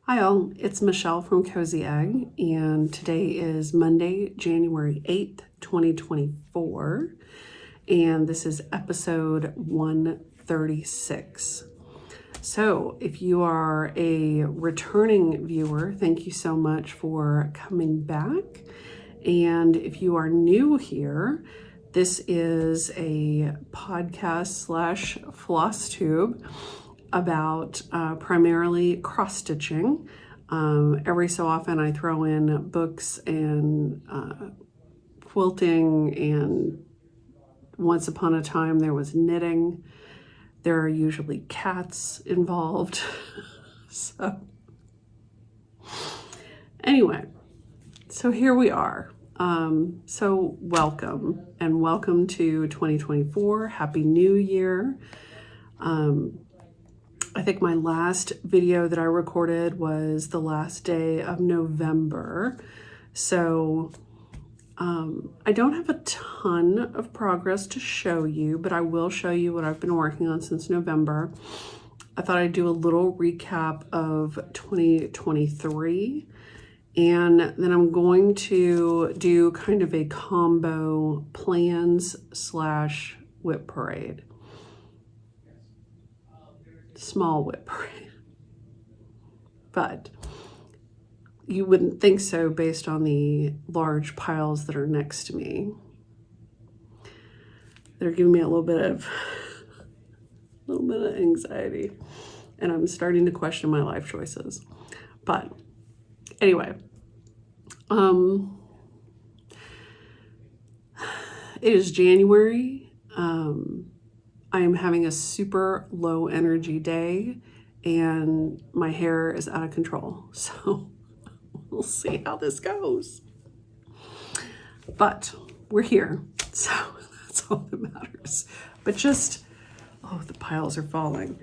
Hi all, it's Michelle from Cozy Egg, and today is Monday, January 8th, 2024, and this is episode 136. So if you are a returning viewer, thank you so much for coming back. And if you are new here, this is a podcast slash Flosstube about primarily cross stitching. Every so often I throw in books and quilting, and once upon a time there was knitting. There are usually cats involved. So anyway, so here we are. So welcome to 2024. Happy New Year. I think my last video that I recorded was the last day of November. So I don't have a ton of progress to show you, but I will show you what I've been working on since November. I thought I'd do a little recap of 2023, and then I'm going to do kind of a combo plans slash whip parade. Small whip parade, but you wouldn't think so based on the large piles that are next to me. They're giving me a little bit of anxiety, and I'm starting to question my life choices. But anyway, it is January. I am having a super low energy day, and my hair is out of control. So we'll see how this goes. But we're here, so that's all that matters. But just, oh, the piles are falling.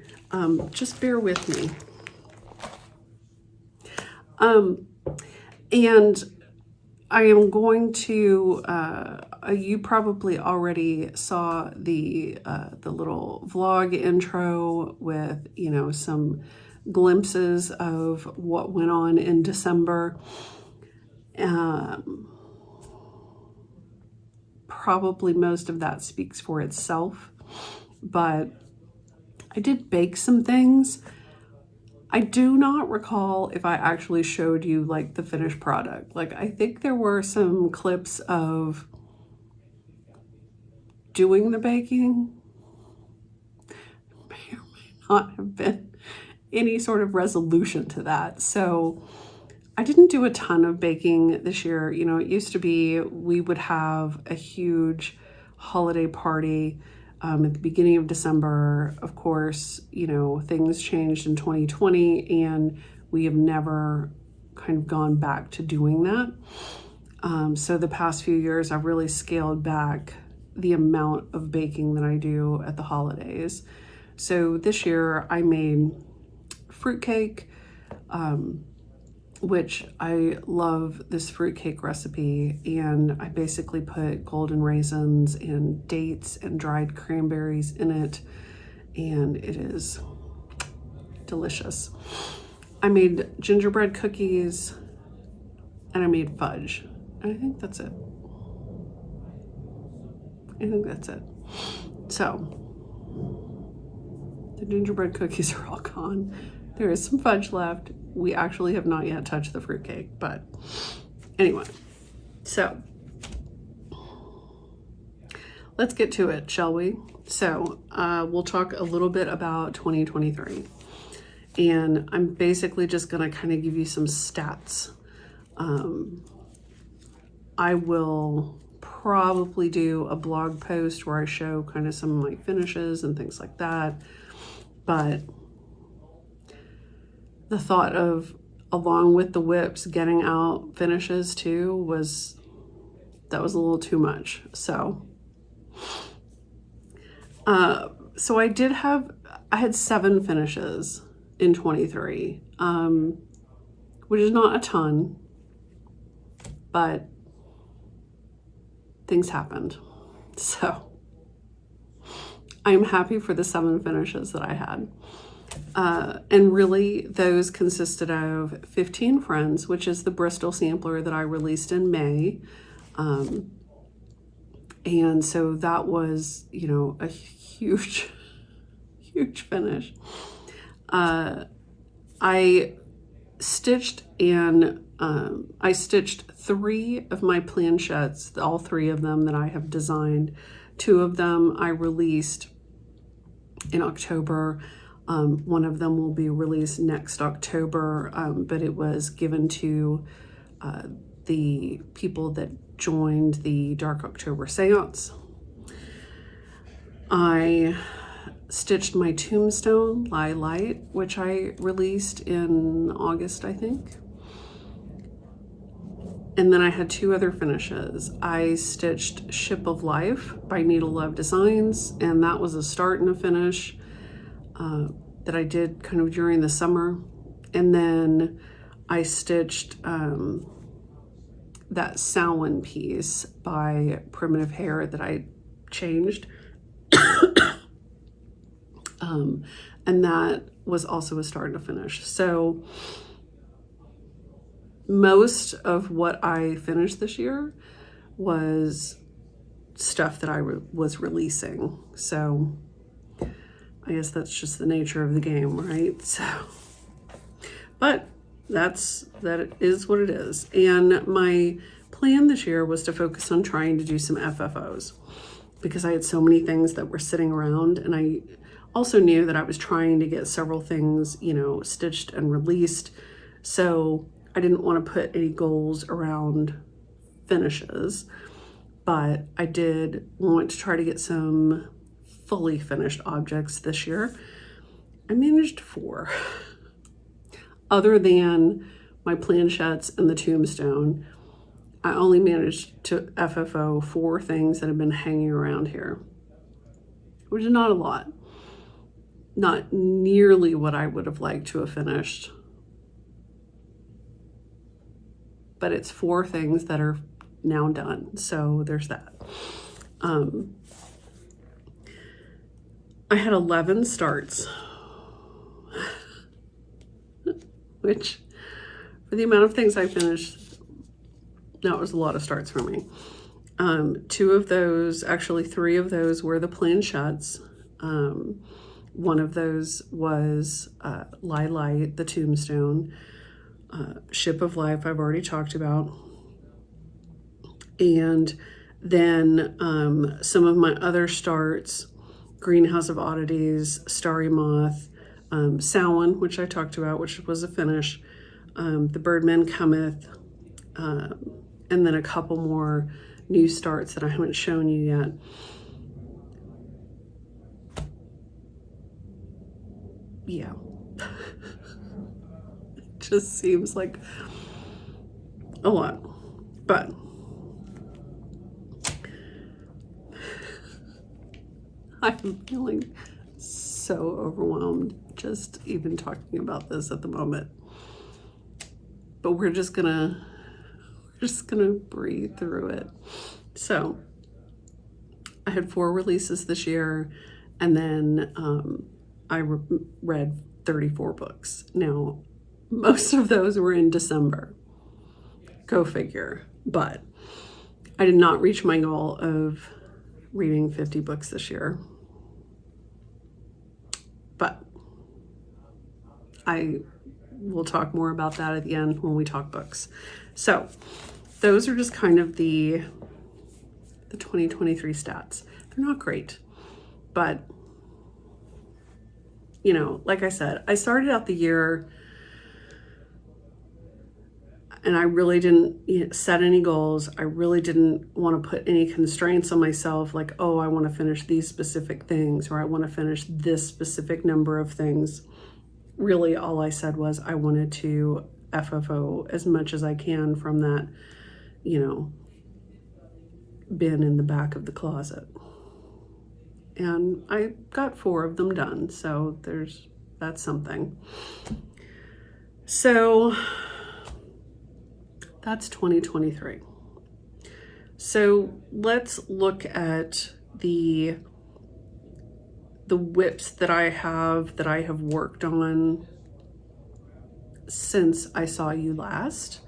Just bear with me. And I am going to, you probably already saw the little vlog intro with, some glimpses of what went on in December. Probably most of that speaks for itself, but I did bake some things. I do not recall if I actually showed you like the finished product. Like, I think there were some clips of doing the baking. May or may not have been any sort of resolution to that. So I didn't do a ton of baking this year. It used to be we would have a huge holiday party at the beginning of December. Of course, things changed in 2020, and we have never kind of gone back to doing that. So the past few years, I've really scaled back the amount of baking that I do at the holidays. So this year I made fruitcake, which I love this fruitcake recipe, and I basically put golden raisins and dates and dried cranberries in it, and it is delicious. I made gingerbread cookies, and I made fudge, and I think that's it. So the gingerbread cookies are all gone. There is some fudge left. We actually have not yet touched the fruitcake, but anyway, so let's get to it, shall we? So we'll talk a little bit about 2023, and I'm basically just going to kind of give you some stats. I will probably do a blog post where I show kind of some of my finishes and things like that, but the thought of, along with the whips, getting out finishes too was a little too much. So I had 7 finishes in 23, which is not a ton, but things happened. So I'm happy for the 7 finishes that I had. And really those consisted of 15 Friends, which is the Bristol sampler that I released in May. And so that was, you know, a huge, huge finish. I stitched 3 of my planchettes, all 3 of them that I have designed. 2 of them I released in October. One of them will be released next October, but it was given to the people that joined the Dark October seance. I stitched my Tombstone Lie Light, which I released in August, I think. And then I had 2 other finishes. I stitched Ship of Life by Needle Love Designs, and that was a start and a finish that I did kind of during the summer. And then I stitched that Samhain piece by Primitive Hair that I changed. And that was also a start and a finish. So most of what I finished this year was stuff that I was releasing. So I guess that's just the nature of the game, right? So, but that is what it is. And my plan this year was to focus on trying to do some FFOs because I had so many things that were sitting around, and I also knew that I was trying to get several things, you know, stitched and released. So I didn't want to put any goals around finishes, but I did want to try to get some fully finished objects this year. I managed 4. Other than my planchettes and the Tombstone, I only managed to FFO 4 things that have been hanging around here, which is not a lot. Not nearly what I would have liked to have finished. But it's 4 things that are now done. So there's that. I had 11 starts, which for the amount of things I finished, that was a lot of starts for me. 2 of those, actually 3 of those were the planchettes. One of those was Lie Light, the Tombstone. Ship of Life, I've already talked about. And then some of my other starts, Greenhouse of Oddities, Starry Moth, Samhain, which I talked about, which was a finish, The Birdman Cometh, and then a couple more new starts that I haven't shown you yet. Yeah. It just seems like a lot, but I'm feeling so overwhelmed just even talking about this at the moment. But we're just gonna breathe through it. So I had 4 releases this year, and then I read 34 books. Now, most of those were in December. Go figure. But I did not reach my goal of reading 50 books this year. But I will talk more about that at the end when we talk books. So those are just kind of the 2023 stats. They're not great, but you know, like I said, I started out the year and I really didn't set any goals. I really didn't want to put any constraints on myself, like, oh, I want to finish these specific things, or I want to finish this specific number of things. Really, all I said was I wanted to FFO as much as I can from that, you know, bin in the back of the closet. And I got 4 of them done, so that's something. So that's 2023. So let's look at the the whips that I have worked on since I saw you last.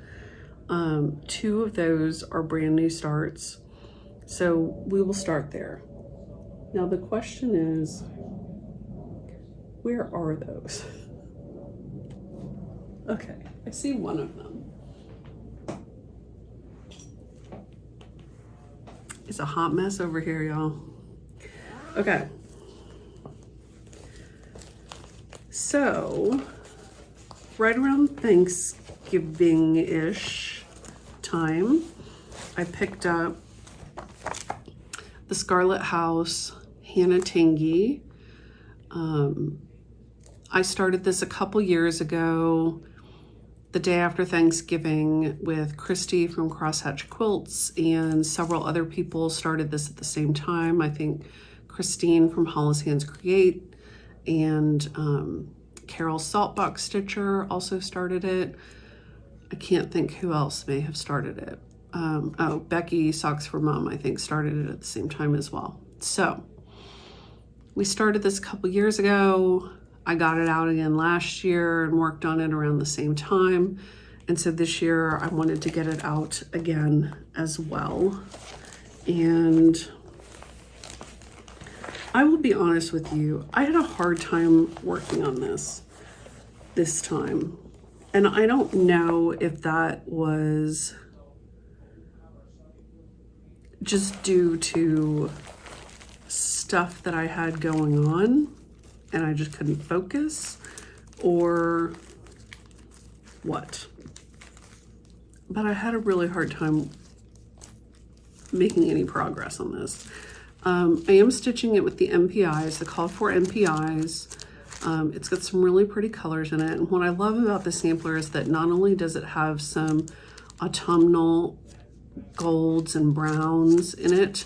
2 of those are brand new starts. So we will start there. Now the question is, where are those? Okay, I see one of them. It's a hot mess over here, y'all. Okay. So, right around Thanksgiving-ish time, I picked up the Scarlet House Hannah Tingy. I started this a couple years ago, the day after Thanksgiving, with Christy from Crosshatch Quilts, and several other people started this at the same time. I think Christine from Hollis Hands Create and Carol Saltbox Stitcher also started it. I can't think who else may have started it. Oh, Becky Socks for Mom, I think, started it at the same time as well. So we started this a couple years ago. I got it out again last year and worked on it around the same time. And so this year I wanted to get it out again as well. And I will be honest with you, I had a hard time working on this time. And I don't know if that was just due to stuff that I had going on and I just couldn't focus, or what. But I had a really hard time making any progress on this. I am stitching it with the MPIs, the called for MPIs. It's got some really pretty colors in it. And what I love about the sampler is that not only does it have some autumnal golds and browns in it,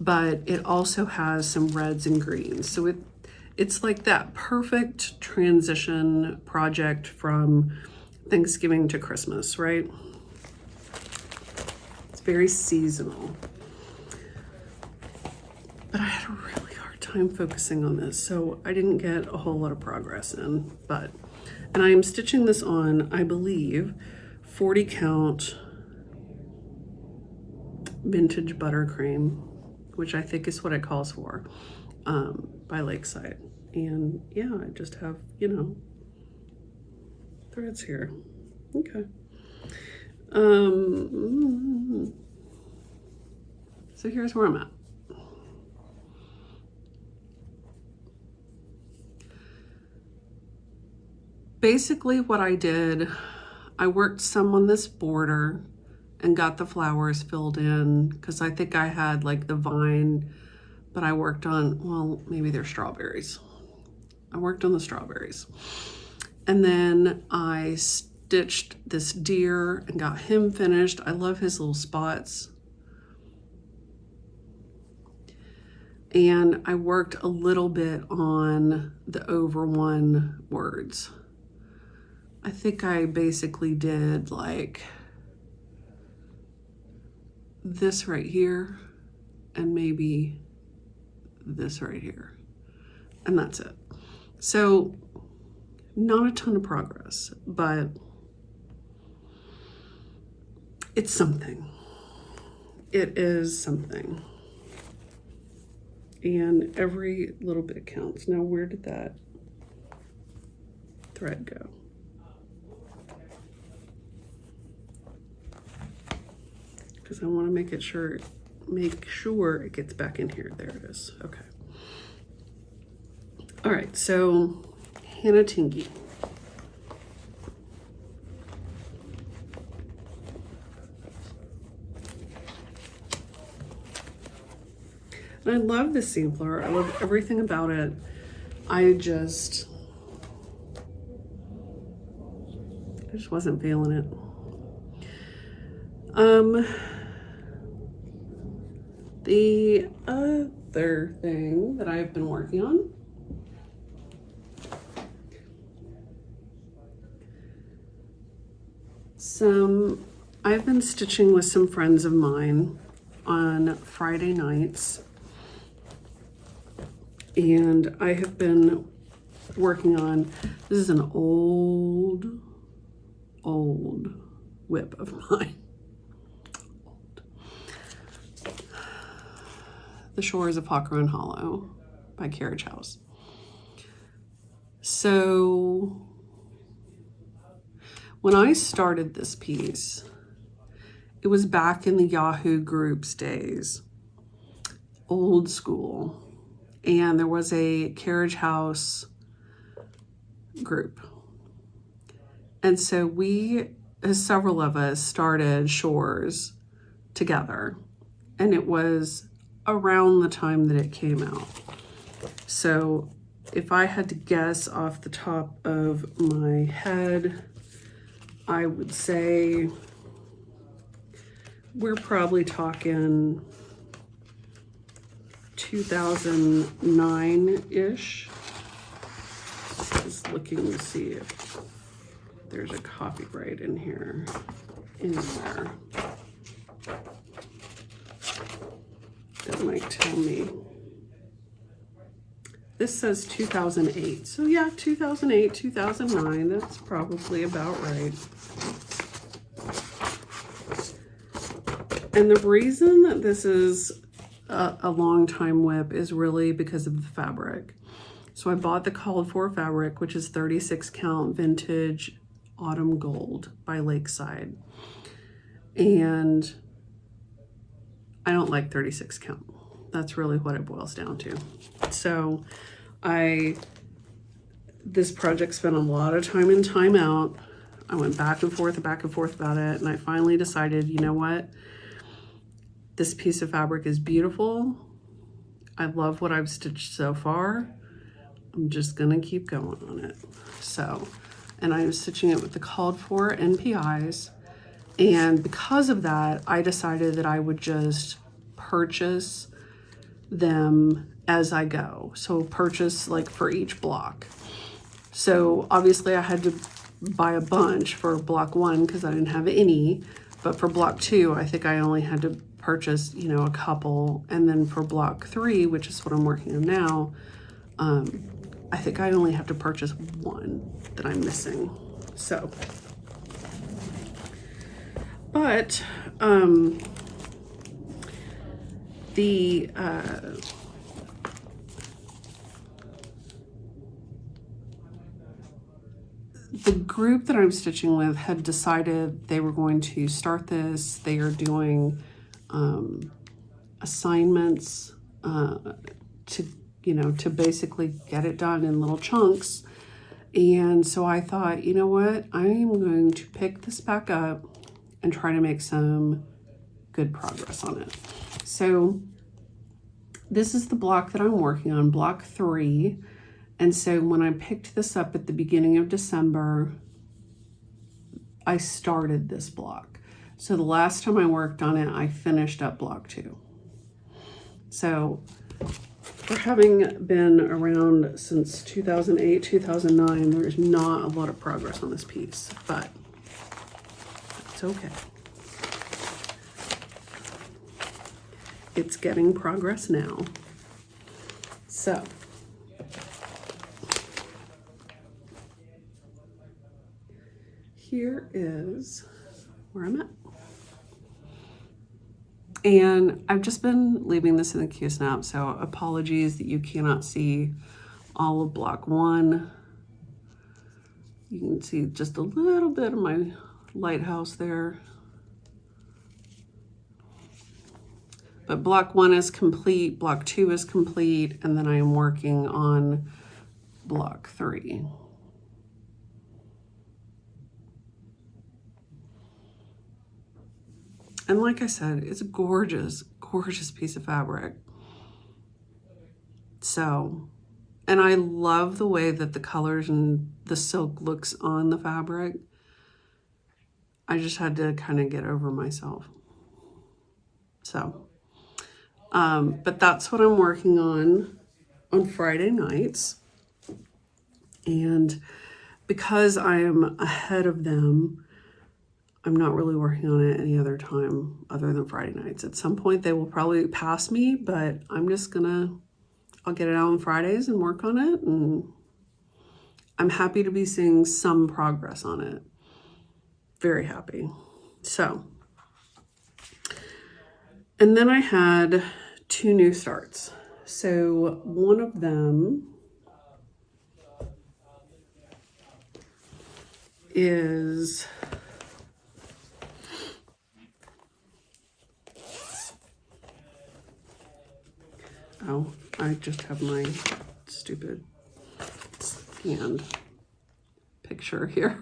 but it also has some reds and greens. So it's like that perfect transition project from Thanksgiving to Christmas, right? It's very seasonal. But I had a really hard time focusing on this, so I didn't get a whole lot of progress in. And I am stitching this on, I believe, 40 count vintage buttercream, which I think is what it calls for, by Lakeside. And yeah, I just have, you know, threads here. Okay. So here's where I'm at. Basically what I did, I worked some on this border and got the flowers filled in, because I think I had like the vine, but I worked on, well, maybe they're strawberries. I worked on the strawberries. And then I stitched this deer and got him finished. I love his little spots. And I worked a little bit on the over one words. I think I basically did like this right here and maybe this right here, and that's it. So not a ton of progress, but it's something. It is something. And every little bit counts. Now, where did that thread go? Because I want to make sure it gets back in here. There it is. Okay. All right, so Hannah Tingy. And I love this sampler. I love everything about it. I just wasn't feeling it. The other thing that I've been working on I've been stitching with some friends of mine on Friday nights. And I have been working on, this is an old whip of mine. The Shores of Hawkerun Hollow by Carriage House. So when I started this piece, it was back in the Yahoo Groups days, old school. And there was a Carriage House group. And so several of us started Shores together. And it was around the time that it came out. So if I had to guess off the top of my head, I would say we're probably talking 2009-ish. Just looking to see if there's a copyright in here, anywhere. That might tell me. This says 2008. So yeah, 2008, 2009, that's probably about right. And the reason that this is a long time whip is really because of the fabric. So I bought the called for fabric, which is 36 count vintage autumn gold by Lakeside. And I don't like 36 count. That's really what it boils down to. So this project spent a lot of time in, time out. I went back and forth about it. And I finally decided, you know what? This piece of fabric is beautiful. I love what I've stitched so far. I'm just gonna keep going on it. So, and I'm stitching it with the called for NPIs. And because of that, I decided that I would just purchase them as I go. So purchase like for each block. So obviously I had to buy a bunch for block 1 because I didn't have any. But for block 2, I think I only had to purchase, you know, a couple. And then for block 3, which is what I'm working on now, I think I only have to purchase one that I'm missing. So, but the group that I'm stitching with had decided they were going to start this. They are doing assignments to basically get it done in little chunks. And so I thought, you know what, I'm going to pick this back up and try to make some good progress on it. So this is the block that I'm working on, block 3. And so when I picked this up at the beginning of December, I started this block. So the last time I worked on it, I finished up block 2. So for having been around since 2008, 2009, there's not a lot of progress on this piece, but it's okay. It's getting progress now. So here is where I'm at. And I've just been leaving this in the Q-snap, so apologies that you cannot see all of block 1. You can see just a little bit of my lighthouse there. But block 1 is complete, block 2 is complete, and then I am working on block 3. And like I said, it's a gorgeous, gorgeous piece of fabric. So, and I love the way that the colors and the silk looks on the fabric. I just had to kind of get over myself. So, but that's what I'm working on Friday nights. And because I am ahead of them, I'm not really working on it any other time other than Friday nights. At some point they will probably pass me, but I'm I'll get it out on Fridays and work on it, and I'm happy to be seeing some progress on it. Very happy. So, and then I had 2 new starts. So one of them is I just have my stupid scanned picture here.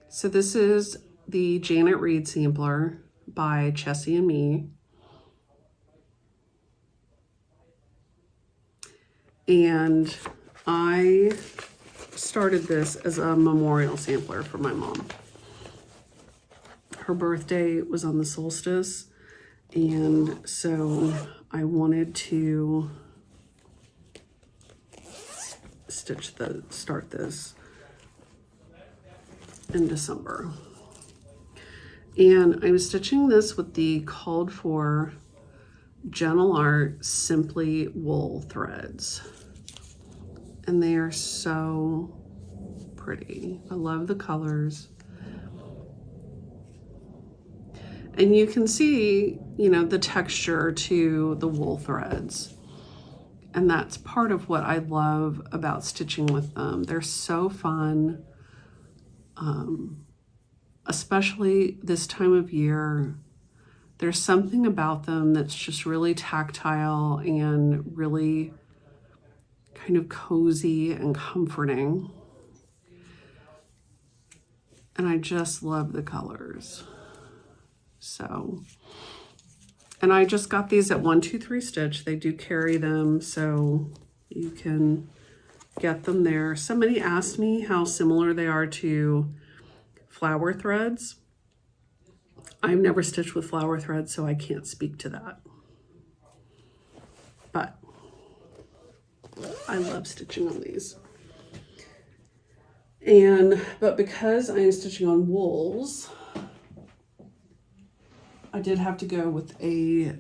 So this is the Janet Reed sampler by Chessie and Me. And I started this as a memorial sampler for my mom. Her birthday was on the solstice, and so I wanted to start this in December. And I'm stitching this with the called for Gentle Art Simply wool threads. And they are so pretty. I love the colors. And you can see, you know, the texture to the wool threads. And that's part of what I love about stitching with them. They're so fun, especially this time of year. There's something about them that's just really tactile and really kind of cozy and comforting. And I just love the colors. So, and I just got these at 1 2 3 Stitch. They do carry them, so you can get them there. Somebody asked me how similar they are to flower threads. I've never stitched with flower threads, so I can't speak to that. But I love stitching on these. But because I am stitching on wools, I did have to go with a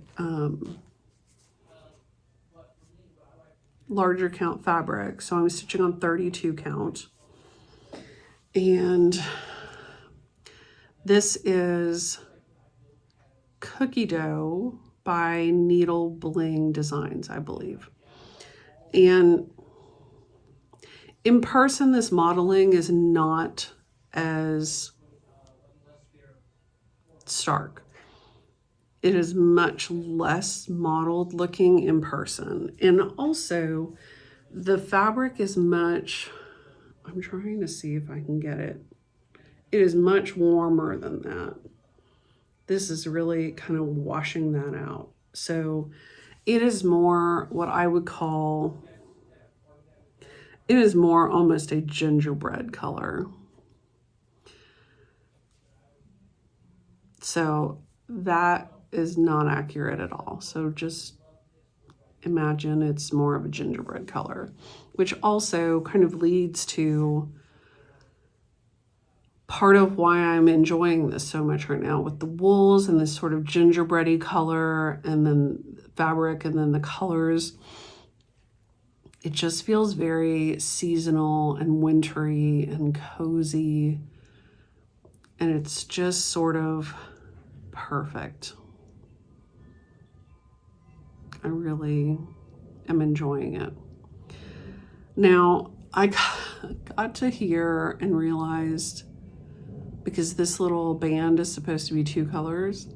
larger count fabric. So I'm stitching on 32 count. And this is Cookie Dough by Needle Bling Designs, I believe. And in person, this modeling is not as stark. It is much less modeled looking in person. And also the fabric is much, I'm trying to see if I can get it. It is much warmer than that. This is really kind of washing that out. So it is more what I would call, it is more almost a gingerbread color. So that is not accurate at all. So just imagine it's more of a gingerbread color, which also kind of leads to part of why I'm enjoying this so much right now with the wools and this sort of gingerbready color and then fabric and then the colors. It just feels very seasonal and wintry and cozy. And it's just sort of perfect. I really am enjoying it. Now, I got to here and realized, because this little band is supposed to be 2 colors,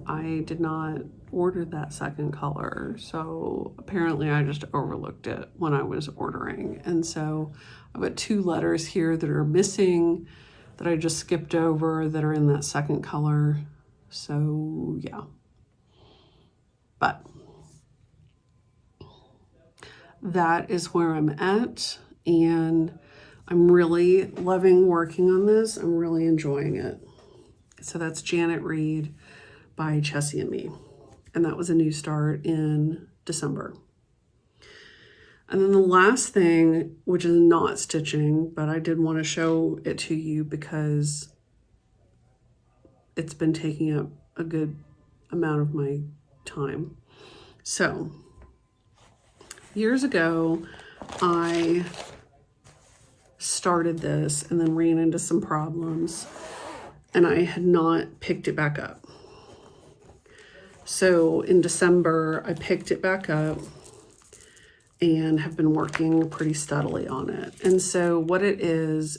I did not order that second color. So apparently I just overlooked it when I was ordering. And so I've got 2 letters here that are missing that I just skipped over that are in that second color. So yeah. But that is where I'm at, and I'm really loving working on this. I'm really enjoying it. So that's Janet Reed by Chessie and Me. And that was a new start in December. And then the last thing, which is not stitching, but I did want to show it to you because it's been taking up a good amount of my time. So years ago, I started this and then ran into some problems, and I had not picked it back up. So in December, I picked it back up and have been working pretty steadily on it. And so what it is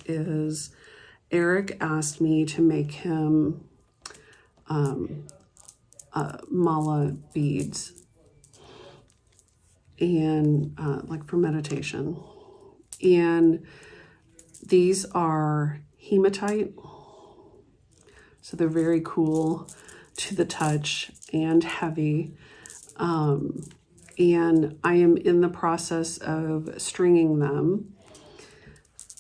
Eric asked me to make him mala beads, and like for meditation. And these are hematite, so they're very cool to the touch and heavy. And I am in the process of stringing them.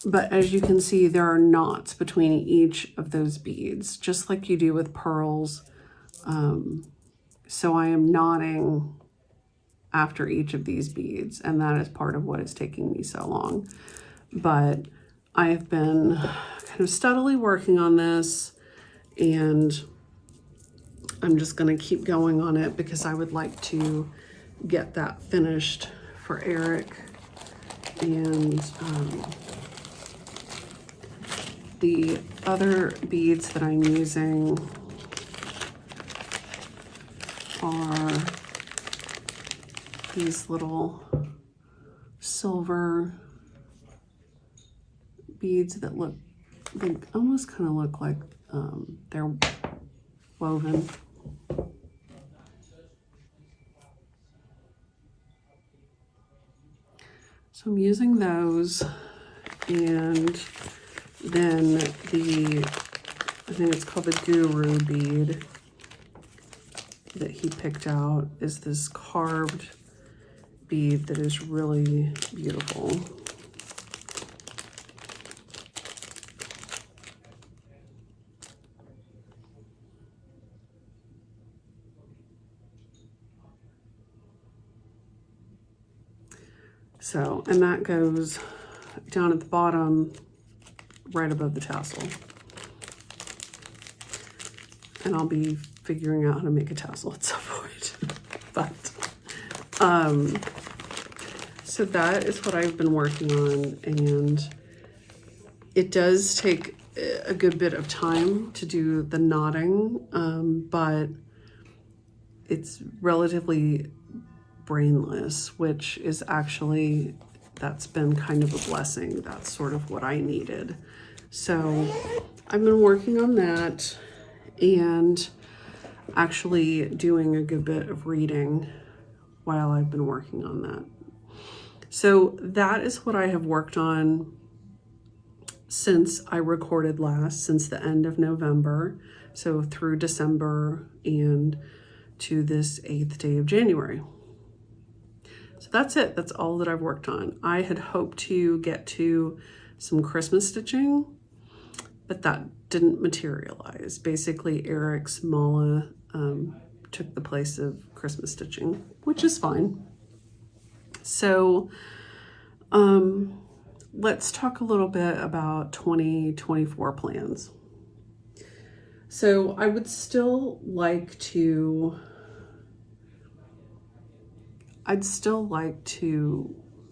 But as you can see, there are knots between each of those beads, just like you do with pearls. So I am knotting after each of these beads, and that is part of what is taking me so long. But I have been kind of steadily working on this, and I'm just going to keep going on it because I would like to get that finished for Eric. And the other beads that I'm using are these little silver beads that look, they almost kind of look like they're woven. So I'm using those, and then I think it's called the Guru bead that he picked out is this carved bead that is really beautiful. So, and that goes down at the bottom, right above the tassel. And I'll be figuring out how to make a tassel at some point. But, so that is what I've been working on, and it does take a good bit of time to do the knotting, but it's relatively brainless, which is actually, that's been kind of a blessing. That's sort of what I needed. So I've been working on that and actually doing a good bit of reading while I've been working on that. So that is what I have worked on since I recorded last, since the end of November. So through December and to this 8th day of January. So that's it. That's all that I've worked on. I had hoped to get to some Christmas stitching, but that didn't materialize. Basically, Eric's mala took the place of Christmas stitching, which is fine. So let's talk a little bit about 2024 plans. So I would still like to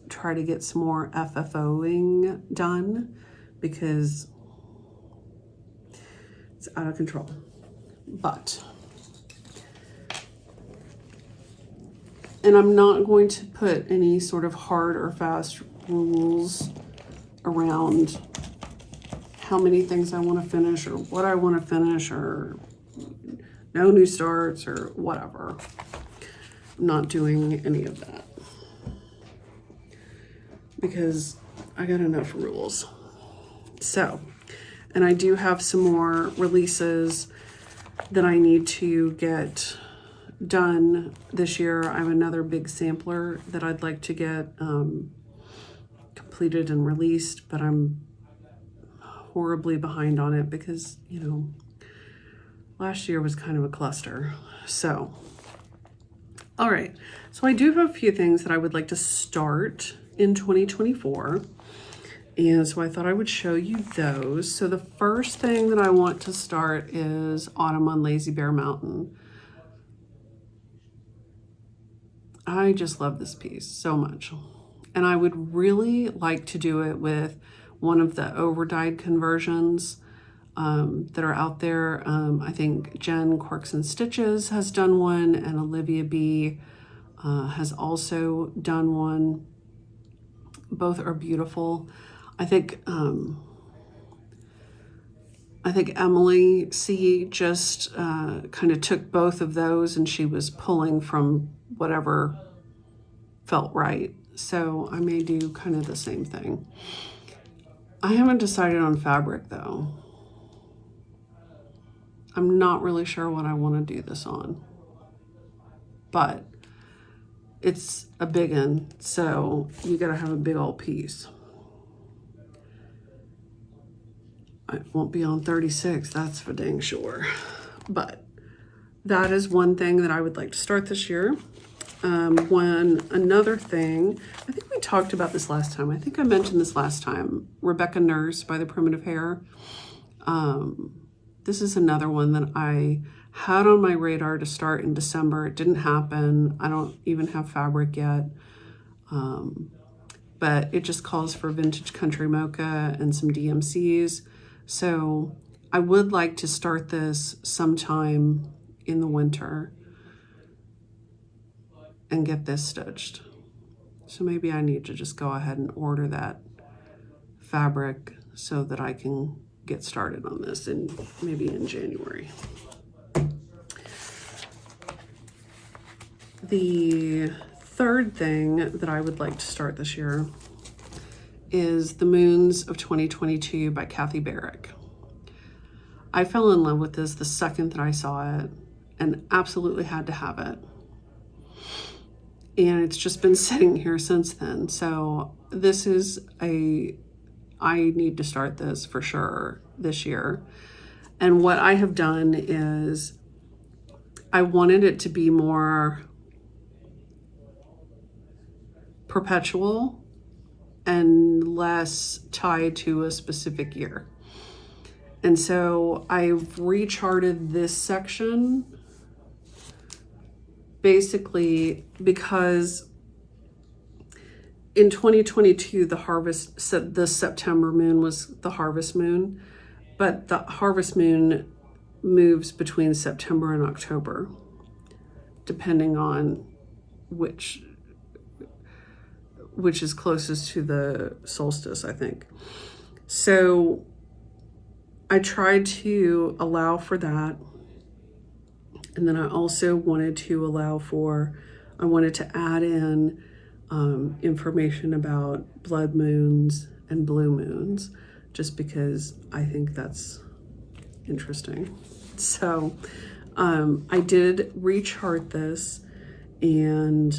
try to get some more FFOing done because it's out of control. But, and I'm not going to put any sort of hard or fast rules around how many things I want to finish or what I want to finish or no new starts or whatever. I'm not doing any of that because I got enough rules. So, and I do have some more releases that I need to get done this year. I have another big sampler that I'd like to get completed and released, but I'm horribly behind on it because, you know, last year was kind of a cluster. So, all right. So I do have a few things that I would like to start in 2024. And so I thought I would show you those. So the first thing that I want to start is Autumn on Lazy Bear Mountain. I just love this piece so much. And I would really like to do it with one of the over-dyed conversions that are out there. I think Jen Quirks and Stitches has done one, and Olivia B has also done one. Both are beautiful. I think Emily C just kind of took both of those, and she was pulling from whatever felt right. So I may do kind of the same thing. I haven't decided on fabric though. I'm not really sure what I want to do this on, but it's a big one, so you gotta have a big old piece. It won't be on 36, that's for dang sure. But that is one thing that I would like to start this year. Another thing, I think we talked about this last time. I think I mentioned this last time. Rebecca Nurse by the Primitive Hair. This is another one that I had on my radar to start in December. It didn't happen. I don't even have fabric yet. But it just calls for vintage country mocha and some DMCs. So I would like to start this sometime in the winter and get this stitched. So maybe I need to just go ahead and order that fabric so that I can get started on this maybe in January. The third thing that I would like to start this year is The Moons of 2022 by Kathy Barrick. I fell in love with this the second that I saw it and absolutely had to have it. And it's just been sitting here since then. So this is I need to start this for sure this year. And what I have done is I wanted it to be more perpetual and less tied to a specific year. And so I've recharted this section basically because in 2022, the September moon was the harvest moon, but the harvest moon moves between September and October, depending on which is closest to the solstice, I think. So I tried to allow for that. And then I also wanted to I wanted to add in information about blood moons and blue moons, just because I think that's interesting. So I did rechart this and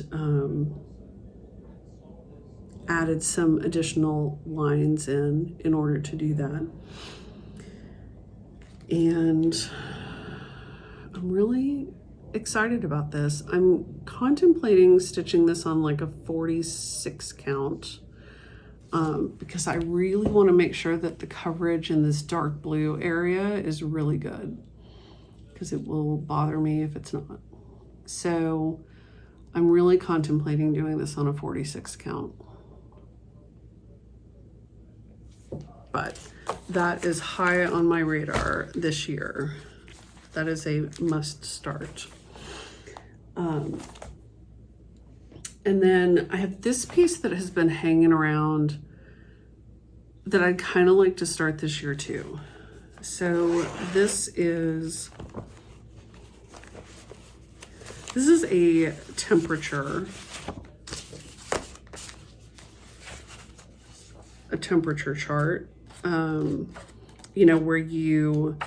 added some additional lines in order to do that. And I'm really excited about this. I'm contemplating stitching this on like a 46 count because I really want to make sure that the coverage in this dark blue area is really good, because it will bother me if it's not. So I'm really contemplating doing this on a 46 count. But that is high on my radar this year. That is a must start. And then I have this piece that has been hanging around that I'd kind of like to start this year too. So this is a temperature chart, you know, where you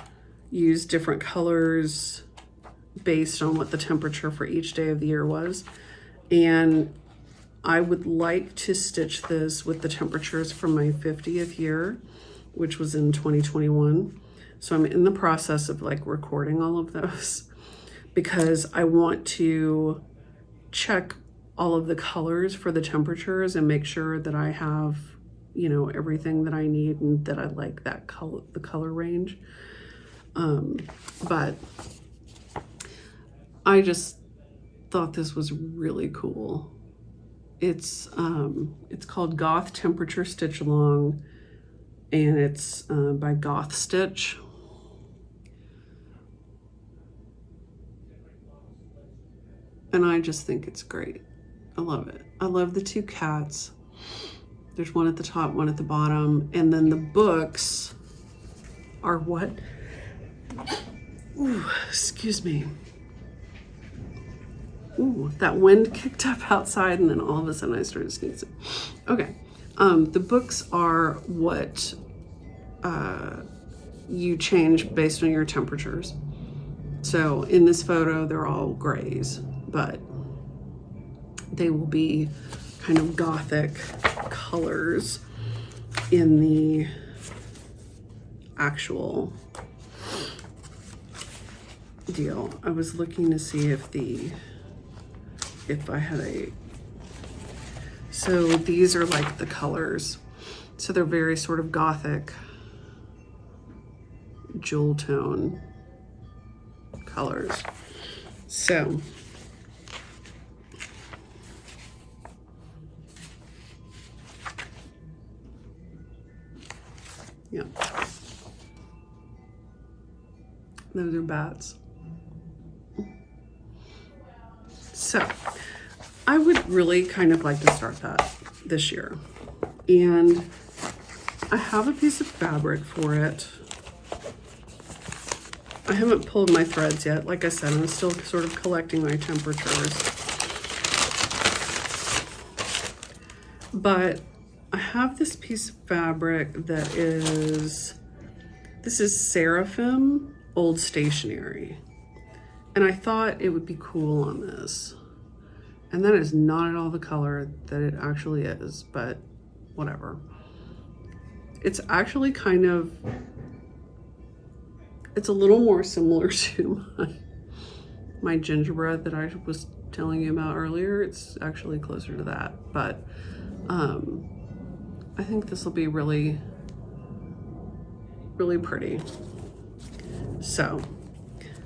use different colors based on what the temperature for each day of the year was. And I would like to stitch this with the temperatures from my 50th year, which was in 2021. So I'm in the process of like recording all of those because I want to check all of the colors for the temperatures and make sure that I have, you know, everything that I need and that I like that color, the color range. But I just thought this was really cool. It's called Goth Temperature Stitch Along, and it's by Goth Stitch. And I just think it's great. I love it. I love the two cats. There's one at the top, one at the bottom, and then the books are what? Ooh, excuse me. Ooh, that wind kicked up outside, and then all of a sudden I started sneezing. Okay, the books are what you change based on your temperatures. So in this photo, they're all grays, but they will be kind of gothic colors in the actual deal. I was looking to see if I had so these are like the colors. So they're very sort of gothic, jewel tone colors. So yeah, those are bats. So I would really kind of like to start that this year. And I have a piece of fabric for it. I haven't pulled my threads yet. Like I said, I'm still sort of collecting my temperatures. But I have this piece of fabric that is, this is Seraphim Old Stationery. And I thought it would be cool on this. And that is not at all the color that it actually is, but whatever. It's actually kind of, it's a little more similar to my gingerbread that I was telling you about earlier. It's actually closer to that, but I think this will be really, really pretty. So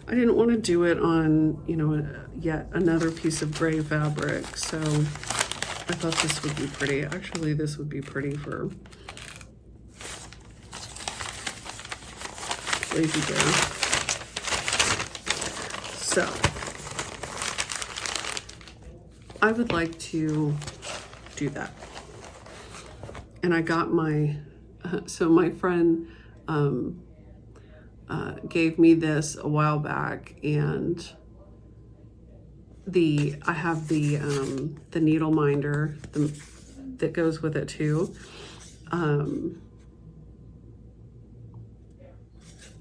I didn't want to do it on, you know, yet another piece of gray fabric. So I thought this would be pretty. Actually, this would be pretty for Lazy Bear. So I would like to do that. And I got my, so my friend gave me this a while back, and I have the needle minder that goes with it too.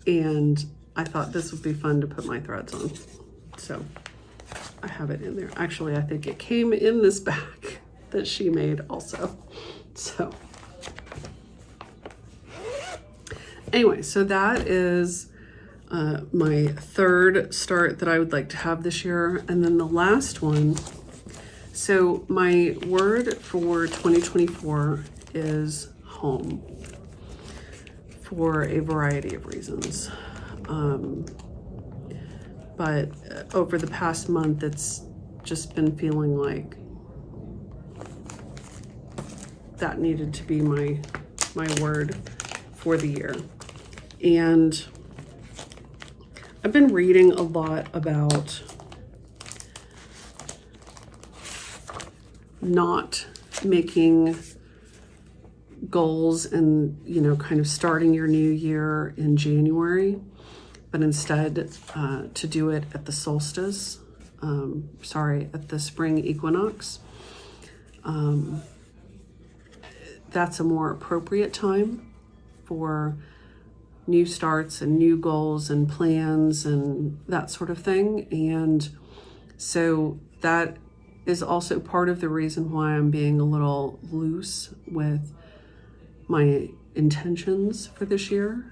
And I thought this would be fun to put my threads on. So I have it in there. Actually, I think it came in this bag that she made also. So anyway, so that is my third start that I would like to have this year. And then the last one, so my word for 2024 is home, for a variety of reasons. But over the past month, it's just been feeling like that needed to be my word for the year. And I've been reading a lot about not making goals and, you know, kind of starting your new year in January, but instead to do it at the solstice, at the spring equinox. That's a more appropriate time for new starts and new goals and plans and that sort of thing. And so that is also part of the reason why I'm being a little loose with my intentions for this year.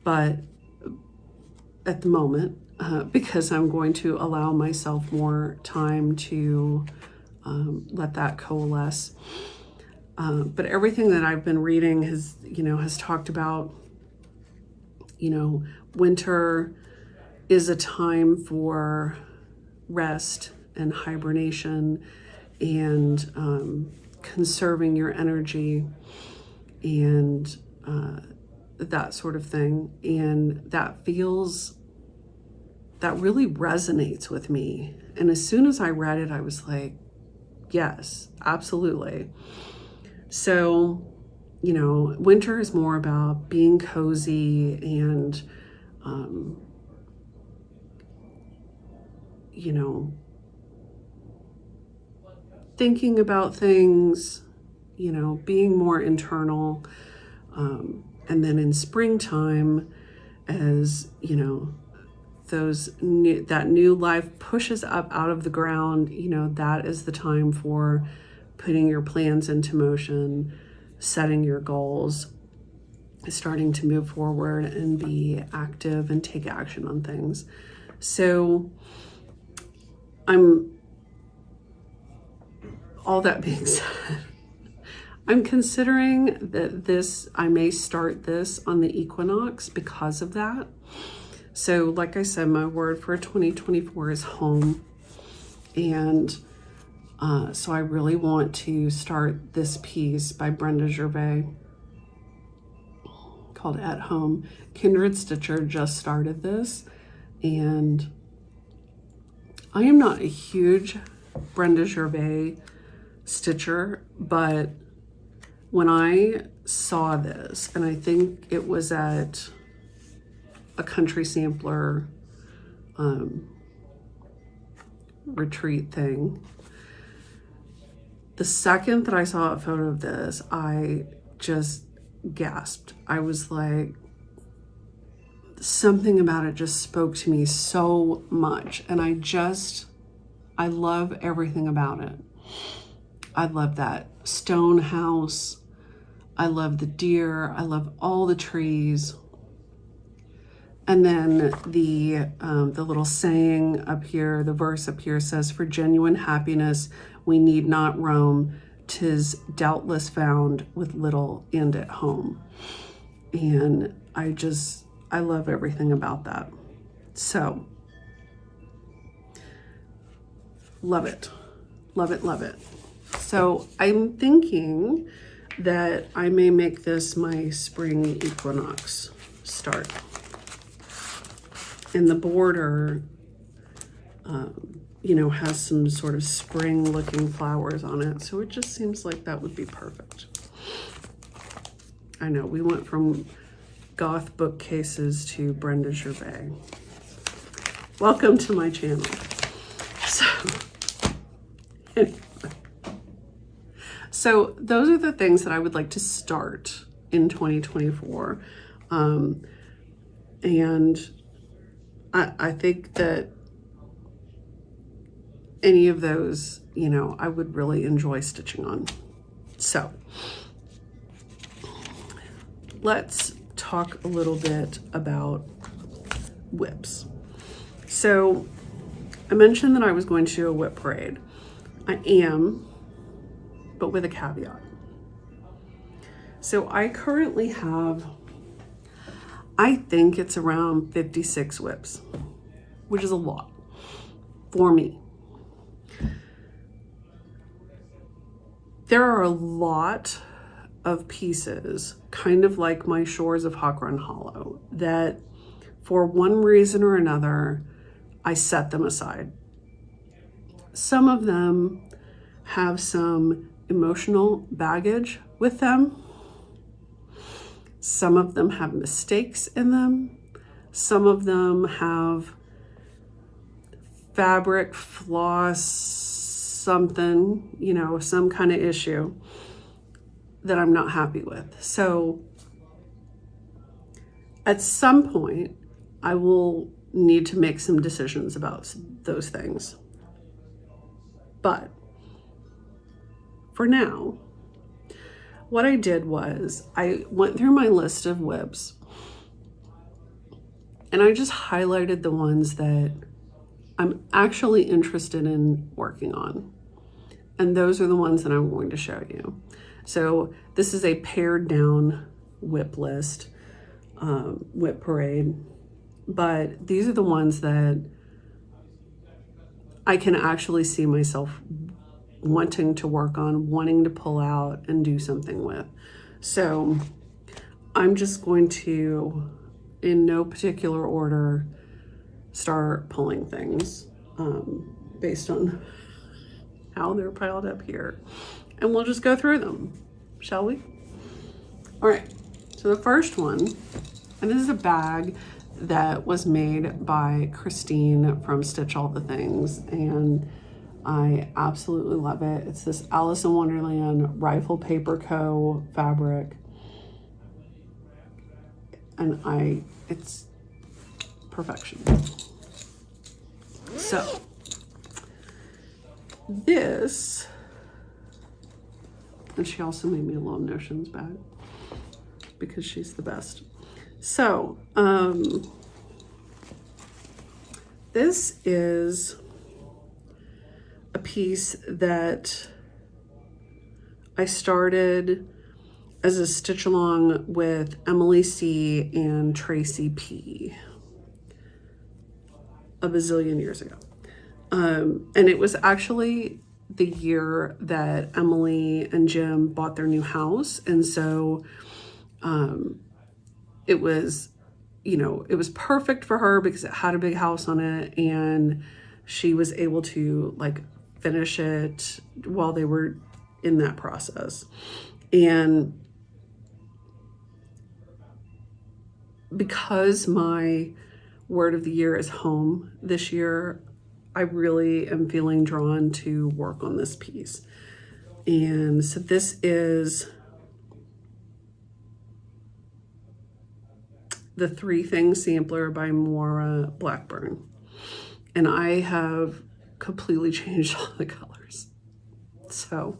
But at the moment, because I'm going to allow myself more time to let that coalesce. But everything that I've been reading has talked about, winter is a time for rest and hibernation and conserving your energy and that sort of thing. And that really resonates with me. And as soon as I read it, I was like, yes, absolutely. So, winter is more about being cozy and, thinking about things, being more internal. And then in springtime, as, that new life pushes up out of the ground, that is the time for putting your plans into motion, setting your goals, starting to move forward and be active and take action on things. So all that being said, I'm considering that I may start this on the equinox because of that. So like I said, my word for 2024 is home. And so I really want to start this piece by Brenda Gervais called At Home. Kindred Stitcher just started this. And I am not a huge Brenda Gervais stitcher, but when I saw this, and I think it was at a country sampler retreat thing, the second that I saw a photo of this, I just gasped. I was like, something about it just spoke to me so much. And I love everything about it. I love that stone house. I love the deer. I love all the trees. And then the little saying up here, the verse up here says, "For genuine happiness, we need not roam. 'Tis doubtless found with little and at home." And I love everything about that. So, love it. Love it, love it. So I'm thinking that I may make this my spring equinox start. And the border, has some sort of spring looking flowers on it. So it just seems like that would be perfect. I know, we went from goth bookcases to Brenda Gervais. Welcome to my channel. So, anyway. So those are the things that I would like to start in 2024. And I think that any of those, I would really enjoy stitching on. So let's talk a little bit about whips. So I mentioned that I was going to do a whip parade. I am, but with a caveat. So I currently have, I think it's around 56 whips, which is a lot for me. There are a lot of pieces, kind of like my Shores of Hawk Run Hollow, that for one reason or another, I set them aside. Some of them have some emotional baggage with them. Some of them have mistakes in them. Some of them have fabric floss, something, some kind of issue that I'm not happy with. So at some point, I will need to make some decisions about those things. But for now, what I did was I went through my list of whips and I just highlighted the ones that I'm actually interested in working on. And those are the ones that I'm going to show you. So this is a pared down whip list, whip parade, but these are the ones that I can actually see myself wanting to work on, wanting to pull out and do something with. So I'm just going to, in no particular order, start pulling things based on how they're piled up here. And we'll just go through them, shall we? All right, so the first one, and this is a bag that was made by Christine from Stitch All the Things, and I absolutely love it. It's this Alice in Wonderland Rifle Paper Co. fabric, and it's perfection. So this, and she also made me a little Notions bag because she's the best. So this is a piece that I started as a stitch along with Emily C. and Tracy P. a bazillion years ago. And it was actually the year that Emily and Jim bought their new house. And so it was, you know, it was perfect for her because it had a big house on it, and she was able to like finish it while they were in that process. And because my word of the year is home this year, I really am feeling drawn to work on this piece. And so this is the Three Things Sampler by Maura Blackburn. And I have completely changed all the colors. So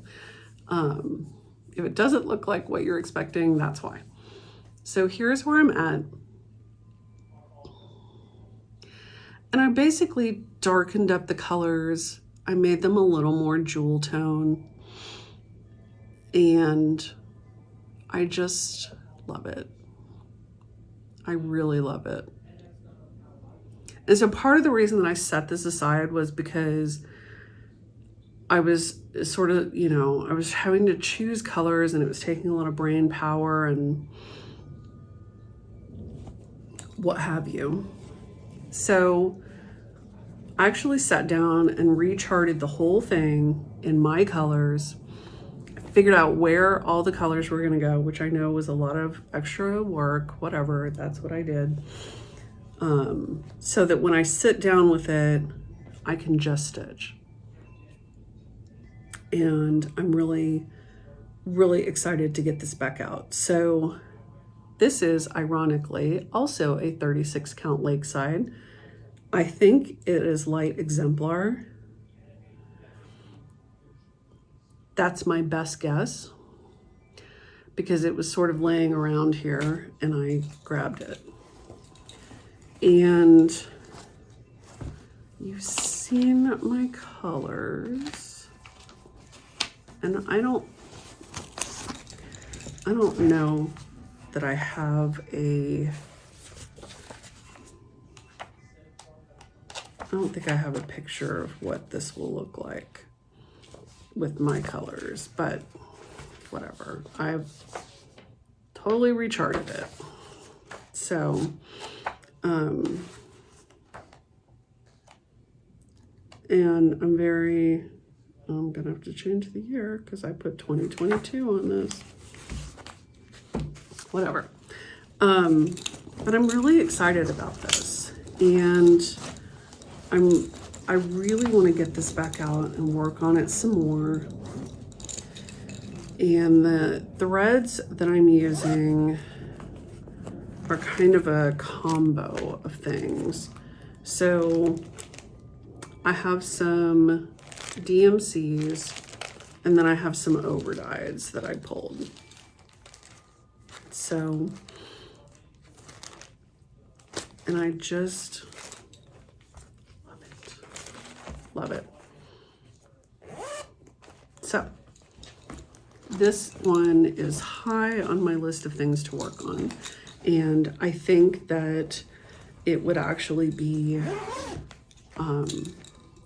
if it doesn't look like what you're expecting, that's why. So here's where I'm at. And I basically darkened up the colors. I made them a little more jewel tone. And I just love it. I really love it. And so part of the reason that I set this aside was because I was sort of, you know, I was having to choose colors and it was taking a lot of brain power and what have you. So I actually sat down and recharted the whole thing in my colors, figured out where all the colors were gonna go, which I know was a lot of extra work, whatever, that's what I did. So that when I sit down with it, I can just stitch. And I'm really, really excited to get this back out. So this is ironically also a 36 count Lakeside. I think it is light exemplar. That's my best guess because it was sort of laying around here and I grabbed it. And you've seen my colors, and I don't know that I have I don't think I have a picture of what this will look like with my colors, but whatever. I've totally recharted it. So, and I'm gonna have to change the year because I put 2022 on this. Whatever. But I'm really excited about this, and I really want to get this back out and work on it some more. And the threads that I'm using are kind of a combo of things. So I have some DMCs and then I have some overdyes that I pulled. So, and I just love it. So this one is high on my list of things to work on. And I think that it would actually be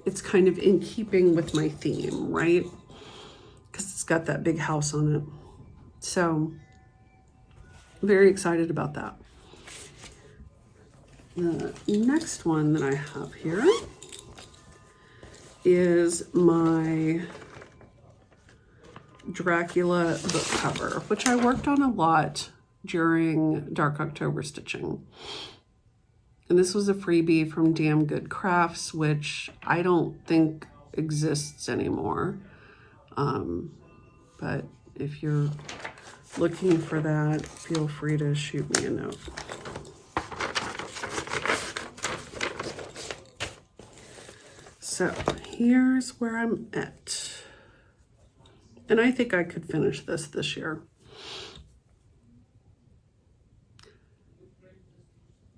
it's kind of in keeping with my theme, right? Because it's got that big house on it. So very excited about that. The next one that I have here is my Dracula book cover, which I worked on a lot during Dark October stitching. And this was a freebie from Damn Good Crafts, which I don't think exists anymore. But if you're looking for that, feel free to shoot me a note. So here's where I'm at. And I think I could finish this year.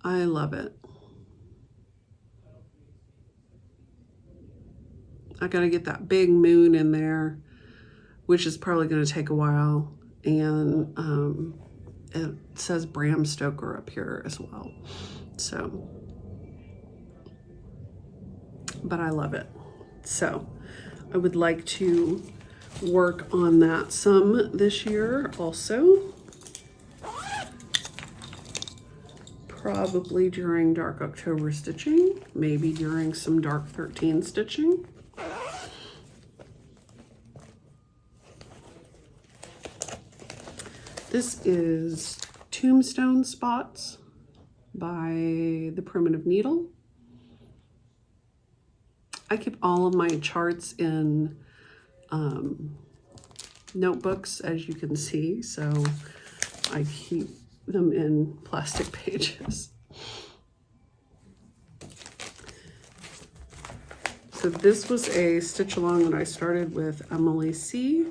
I love it. I gotta get that big moon in there, which is probably gonna take a while. And it says Bram Stoker up here as well. So, but I love it. So I would like to work on that some this year also. Probably during Dark October stitching, maybe during some Dark 13 stitching. This is Tombstone Spots by the Primitive Needle. I keep all of my charts in notebooks, as you can see, so I keep them in plastic pages. So this was a stitch along that I started with Emily C.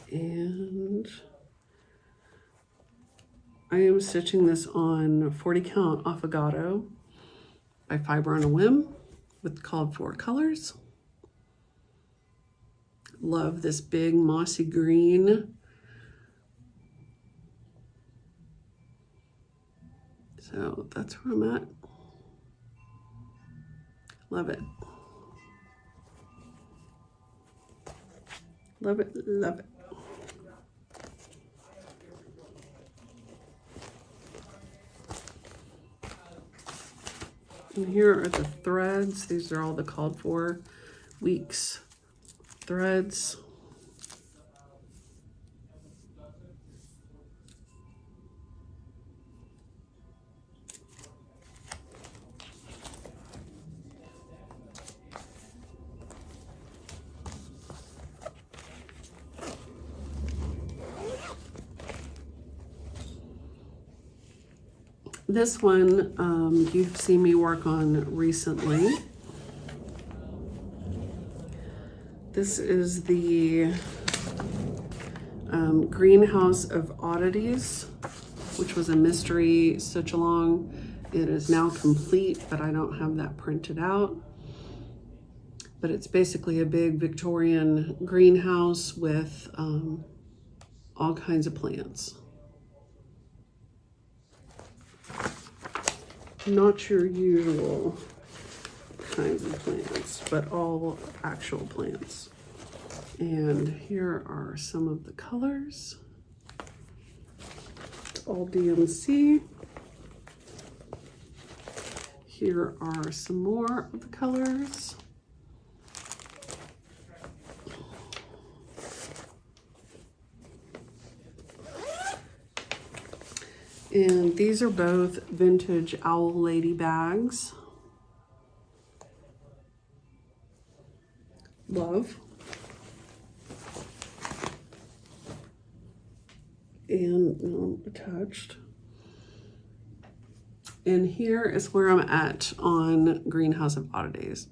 And I am stitching this on 40 count Affogato by Fiber on a Whim with called for colors. Love this big mossy green. So that's where I'm at. Love it. Love it, love it. And here are the threads. These are all the called for weeks threads. This one you've seen me work on recently. This is the Greenhouse of Oddities, which was a mystery stitch along. It is now complete, but I don't have that printed out. But it's basically a big Victorian greenhouse with all kinds of plants. Not your usual kinds of plants, but all actual plants. And here are some of the colors. All DMC. Here are some more of the colors. And these are both vintage Owl Lady bags. Love. And attached. And here is where I'm at on Greenhouse of Oddities.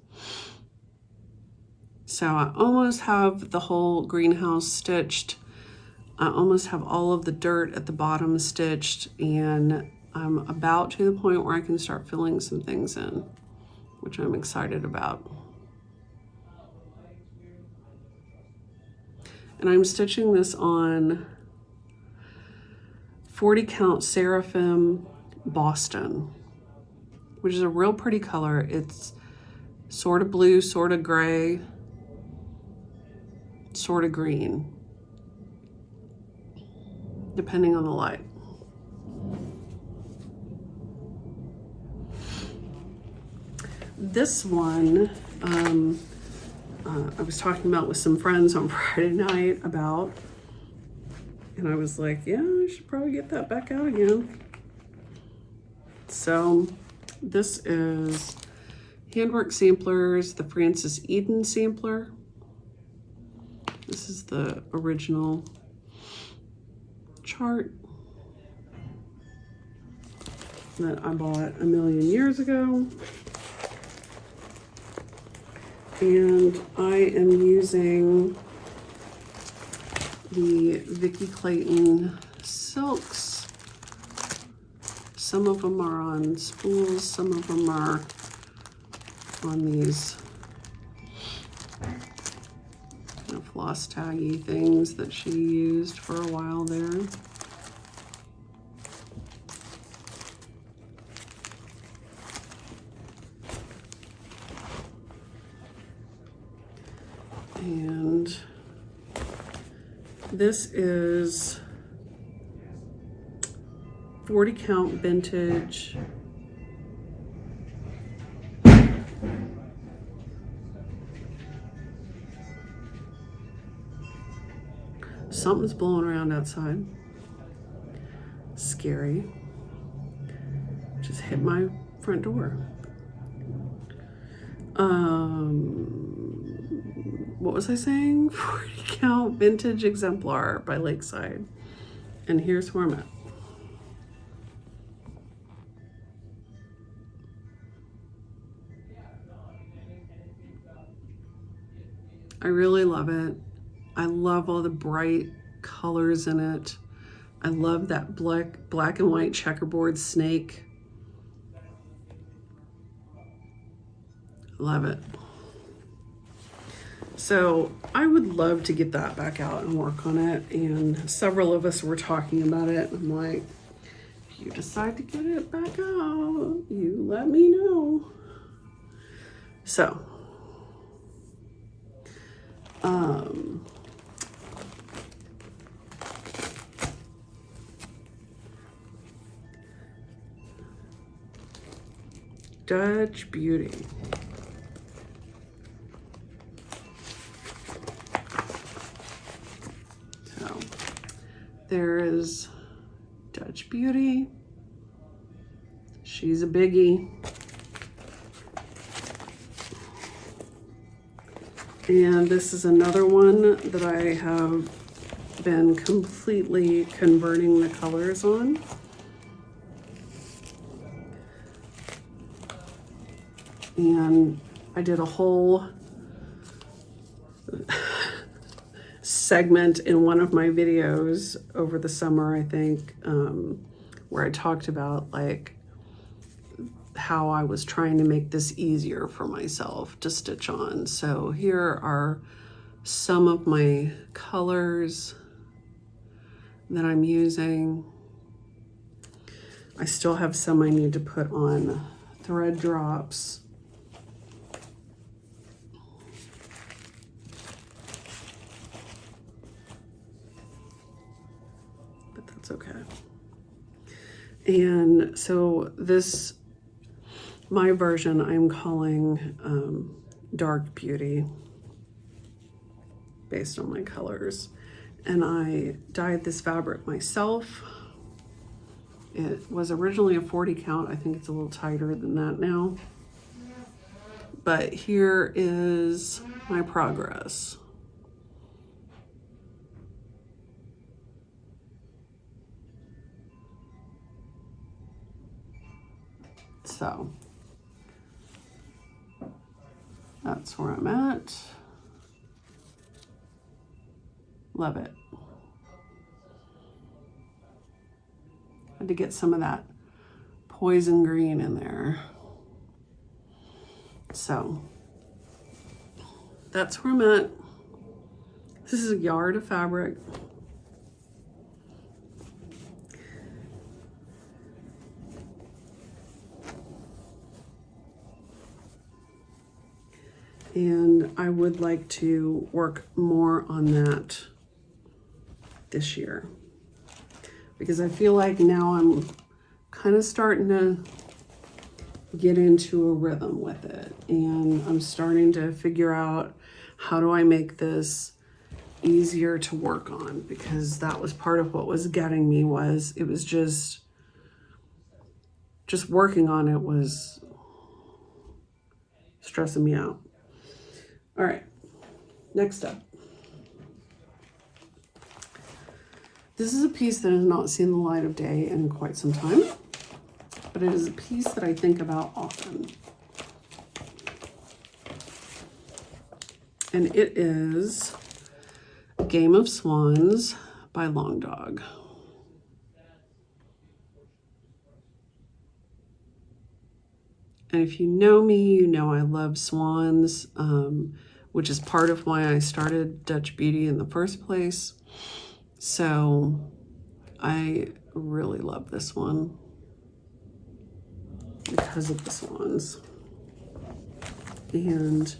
So I almost have the whole greenhouse stitched. I almost have all of the dirt at the bottom stitched, and I'm about to the point where I can start filling some things in, which I'm excited about. And I'm stitching this on 40 count Seraphim Boston, which is a real pretty color. It's sort of blue, sort of gray, sort of green, depending on the light. This one, I was talking about with some friends on Friday night about, and I was like, yeah, I should probably get that back out again. So this is Handwork Samplers, the Francis Eden sampler. This is the original chart that I bought a million years ago. And I am using the Vicki Clayton silks. Some of them are on spools, some of them are on these kind of floss taggy things that she used for a while there. And this is 40 count vintage. Something's blowing around outside. Scary. Just hit my front door. What was I saying? 40 count vintage exemplar by Lakeside. And here's where I'm at. I really love it. I love all the bright colors in it. I love that black and white checkerboard snake. Love it. So I would love to get that back out and work on it. And several of us were talking about it. I'm like, if you decide to get it back out, you let me know. So, Dutch Beauty. So there is Dutch Beauty. She's a biggie. And this is another one that I have been completely converting the colors on. And I did a whole segment in one of my videos over the summer, I think, where I talked about like how I was trying to make this easier for myself to stitch on. So here are some of my colors that I'm using. I still have some I need to put on thread drops. But that's okay. And so this, my version, I'm calling Dark Beauty based on my colors. And I dyed this fabric myself. It was originally a 40 count. I think it's a little tighter than that now. But here is my progress. So that's where I'm at. Love it. Had to get some of that poison green in there. So that's where I'm at. This is a yard of fabric. And I would like to work more on that this year, because I feel like now I'm kind of starting to get into a rhythm with it, and I'm starting to figure out how do I make this easier to work on, because that was part of what was getting me, was it was just working on it was stressing me out. All right, next up. This is a piece that has not seen the light of day in quite some time, but it is a piece that I think about often. And it is Game of Swans by Long Dog. And if you know me, you know I love swans, which is part of why I started Dutch Beauty in the first place. So I really love this one because of the swans. And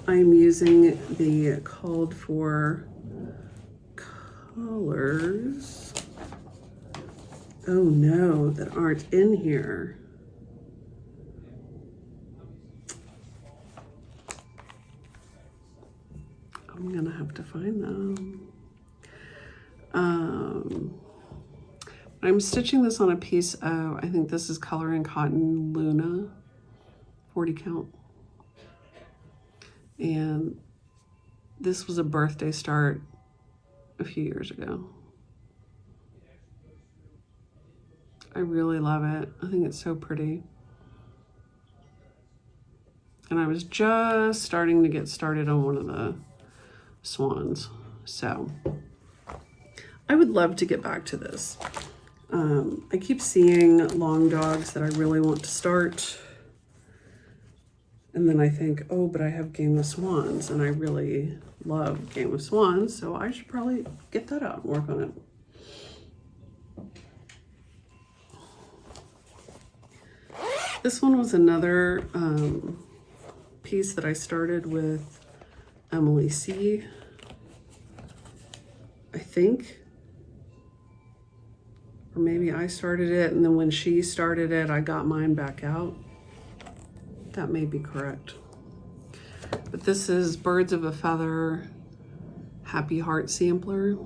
I'm using the called for colors. Oh no, that aren't in here. I'm gonna have to find them. I'm stitching this on a piece of, I think this is Color and Cotton Luna, 40 count. And this was a birthday start a few years ago. I really love it. I think it's so pretty. And I was just starting to get started on one of the swans. So I would love to get back to this. I keep seeing long dogs that I really want to start. And then I think, oh, but I have Game of Swans, and I really love Game of Swans, so I should probably get that out and work on it. This one was another piece that I started with Emily C, I think. Or maybe I started it, and then when she started it, I got mine back out. That may be correct. But this is Birds of a Feather Happy Heart Sampler.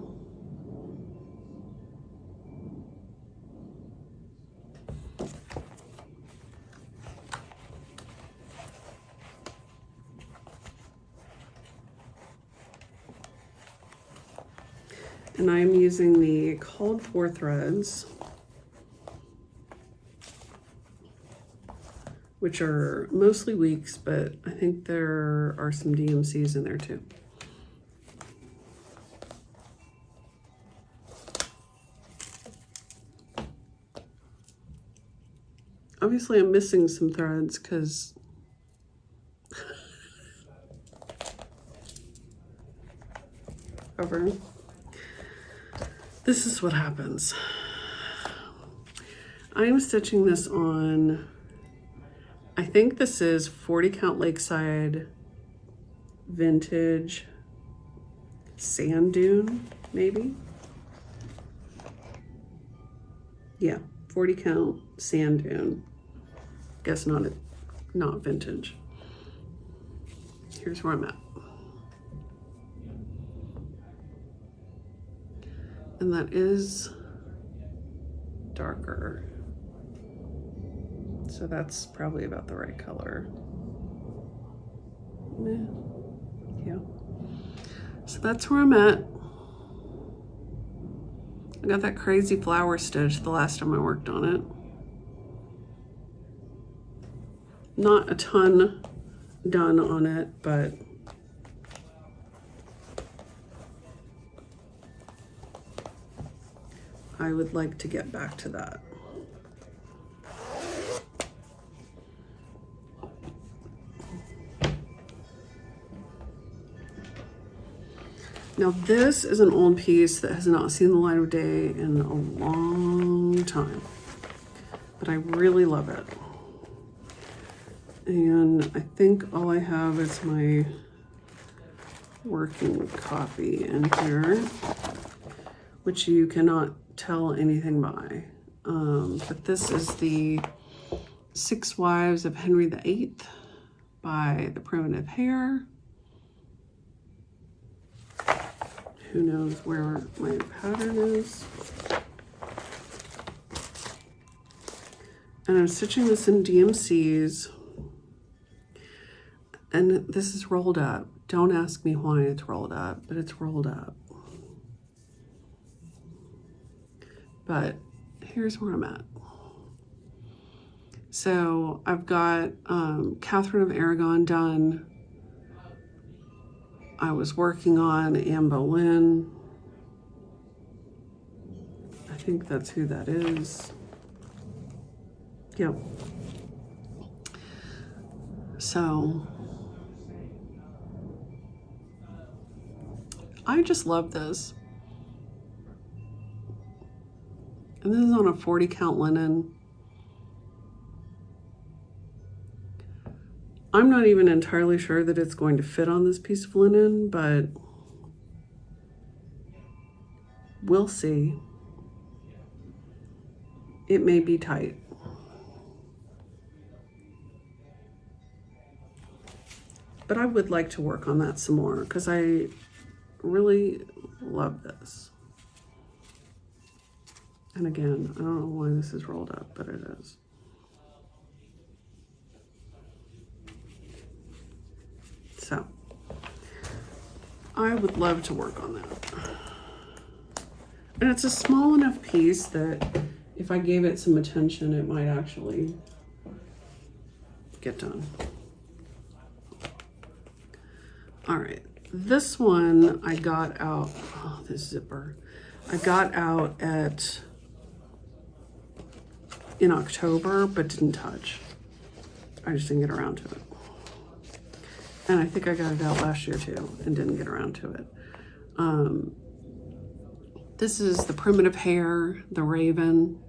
And I'm using the called for threads, which are mostly weeks, but I think there are some DMCs in there too. Obviously I'm missing some threads because cover. This is what happens. I'm stitching this on, I think this is 40 count Lakeside Vintage Sand Dune, maybe? Yeah, 40 count Sand Dune. Guess not vintage. Here's where I'm at. And that is darker. So that's probably about the right color. Yeah. So that's where I'm at. I got that crazy flower stitch the last time I worked on it. Not a ton done on it, but I would like to get back to that. Now this is an old piece that has not seen the light of day in a long time, but I really love it. And I think all I have is my working copy in here, which you cannot tell anything by. But this is the 6 Wives of Henry VIII by The Primitive Hare. Who knows where my pattern is? And I'm stitching this in DMCs. And this is rolled up. Don't ask me why it's rolled up, but it's rolled up. But here's where I'm at. So I've got Catherine of Aragon done. I was working on Anne Boleyn. I think that's who that is. Yep. So I just love this. And this is on a 40 count linen. I'm not even entirely sure that it's going to fit on this piece of linen, but we'll see. It may be tight. But I would like to work on that some more because I really love this. And again, I don't know why this is rolled up, but it is. So I would love to work on that. And it's a small enough piece that if I gave it some attention, it might actually get done. All right, this one I got out, oh, this zipper. I got out in October, but didn't touch. I just didn't get around to it. And I think I got it out last year too and didn't get around to it. This is The Primitive Hare, the Raven.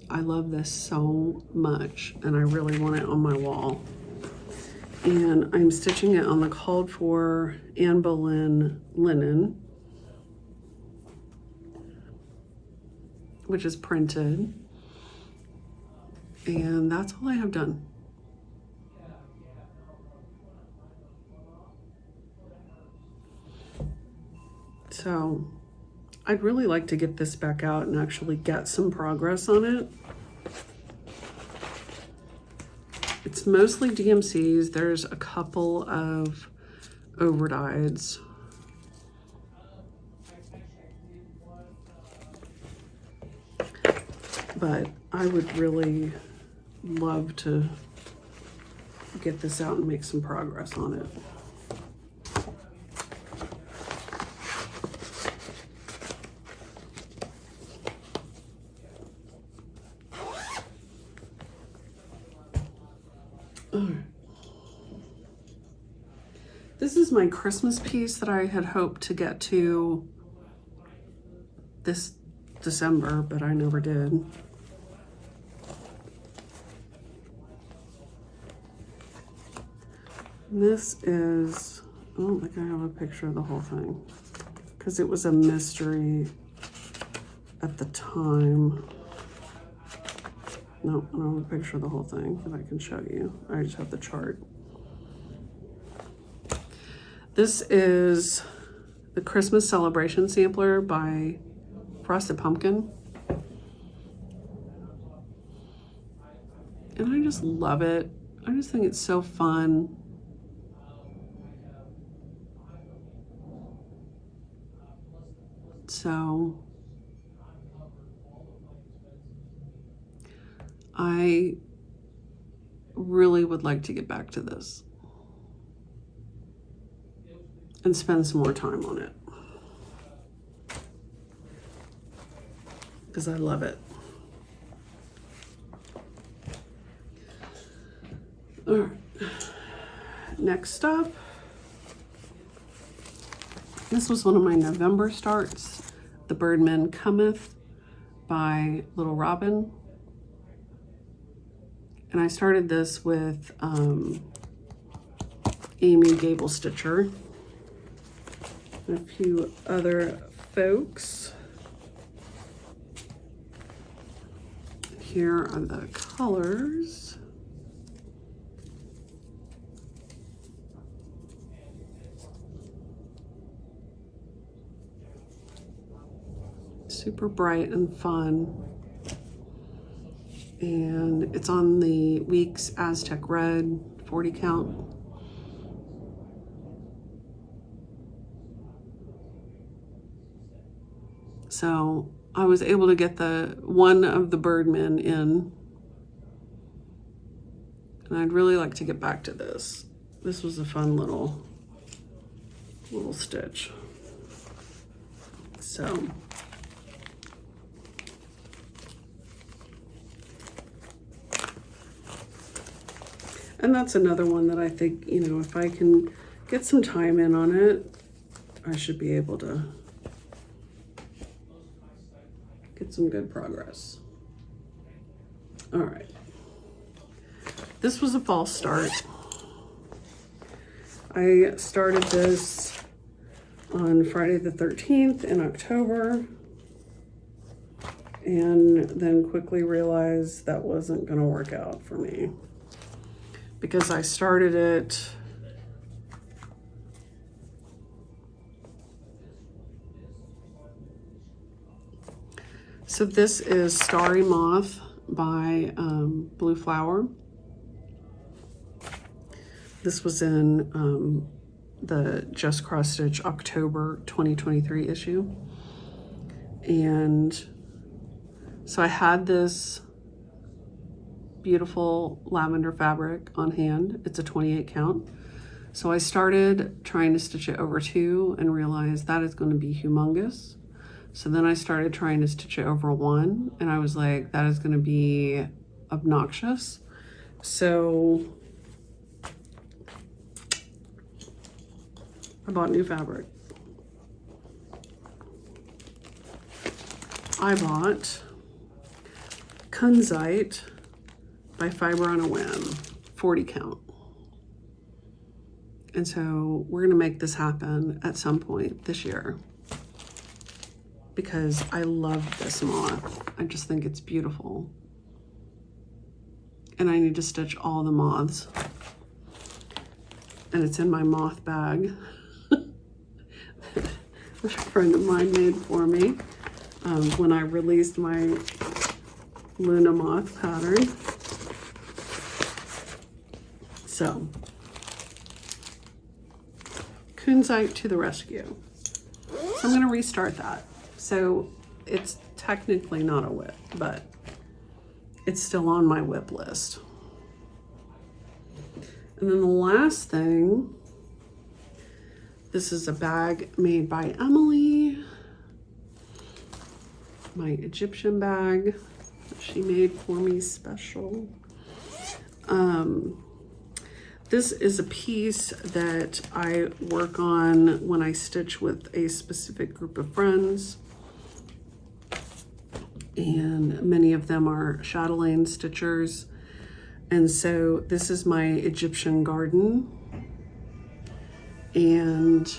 I love this so much and I really want it on my wall. And I'm stitching it on the called for Anne Boleyn linen, which is printed. And that's all I have done. So I'd really like to get this back out and actually get some progress on it. It's mostly DMCs. There's a couple of overdyes. But I would really love to get this out and make some progress on it. This is my Christmas piece that I had hoped to get to this December, but I never did. This is, I don't think I have a picture of the whole thing because it was a mystery at the time. No, I don't have a picture of the whole thing that I can show you. I just have the chart. This is the Christmas Celebration Sampler by Frosted Pumpkin. And I just love it. I just think it's so fun. So I really would like to get back to this and spend some more time on it because I love it. All right, next up, this was one of my November starts, The Birdman Cometh by Little Robin. And I started this with Amy Gable Stitcher and a few other folks. Here are the colors. Super bright and fun. And it's on the Weeks Aztec Red 40 count. So I was able to get the one of the Birdmen in. And I'd really like to get back to this. This was a fun little stitch. So and that's another one that I think, you know, if I can get some time in on it, I should be able to get some good progress. All right. This was a false start. I started this on Friday the 13th in October, and then quickly realized that wasn't going to work out for me because I started it so this is Starry Moth by Blue Flower. This was in the Just Cross Stitch October 2023 issue. And so I had this beautiful lavender fabric on hand. It's a 28 count. So I started trying to stitch it over 2 and realized that is going to be humongous. So then I started trying to stitch it over 1 and I was like, that is going to be obnoxious. So I bought new fabric. I bought Kunzite by Fiber on a Whim, 40 count. And so we're gonna make this happen at some point this year because I love this moth. I just think it's beautiful. And I need to stitch all the moths. And it's in my moth bag. A friend of mine made for me when I released my Luna moth pattern. So, Kunzite to the rescue. So I'm going to restart that. So it's technically not a whip, but it's still on my whip list. And then the last thing, this is a bag made by Emily. My Egyptian bag that she made for me special. This is a piece that I work on when I stitch with a specific group of friends. And many of them are chatelaine stitchers. And so this is my Egyptian garden. And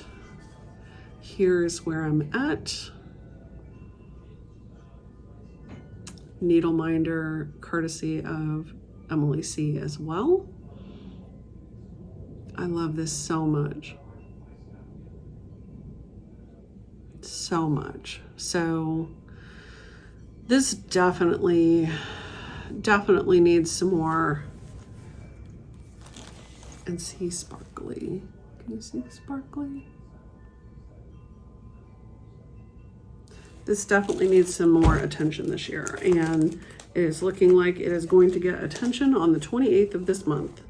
here's where I'm at. Needle minder, courtesy of Emily C. as well. I love this so much. So much. So this definitely needs some more. And see sparkly. Can you see sparkly? This definitely needs some more attention this year, and it is looking like it is going to get attention on the 28th of this month.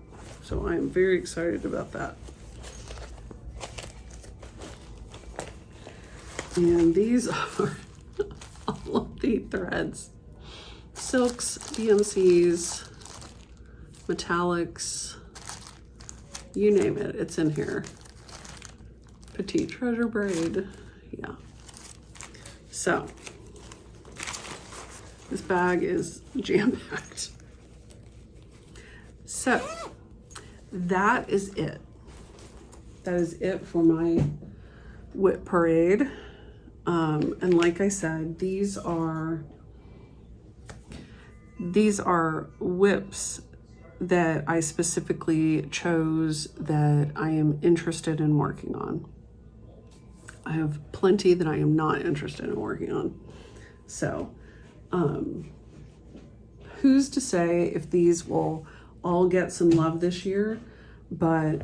So I am very excited about that. And these are all of the threads. Silks, DMCs, metallics, you name it, it's in here. Petite treasure braid, yeah. So, this bag is jam-packed. So that is it. That is it for my whip parade. And like I said, these are whips that I specifically chose that I am interested in working on. I have plenty that I am not interested in working on. So, who's to say if these will all get some love this year, but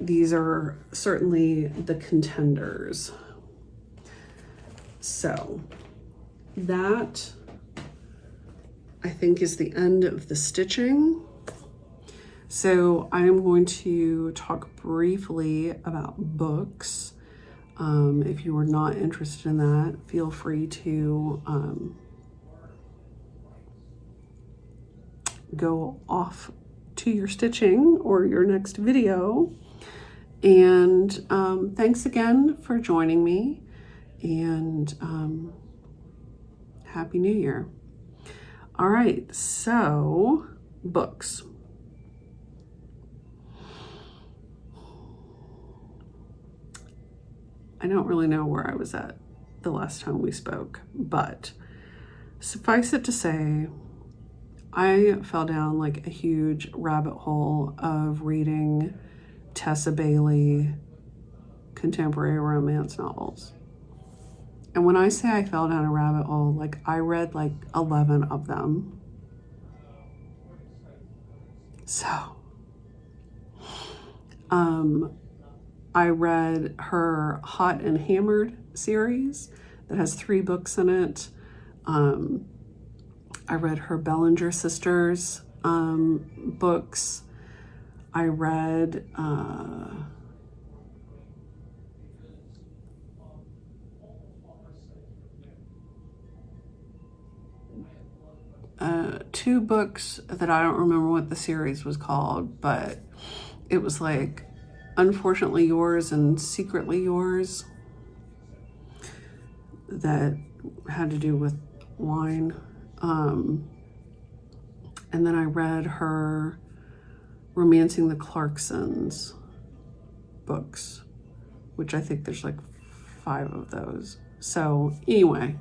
these are certainly the contenders. So that, I think, is the end of the stitching. So I'm going to talk briefly about books. If you are not interested in that, feel free to go off to your stitching or your next video. And thanks again for joining me, and Happy New Year. All right, so books. I don't really know where I was at the last time we spoke, but suffice it to say, I fell down like a huge rabbit hole of reading Tessa Bailey contemporary romance novels. And when I say I fell down a rabbit hole, like I read like 11 of them. So, I read her Hot and Hammered series that has 3 books in it. I read her Bellinger sisters books. I read 2 books that I don't remember what the series was called, but it was like Unfortunately Yours and Secretly Yours, that had to do with wine. And then I read her Romancing the Clarksons books, which I think there's like 5 of those. So anyway,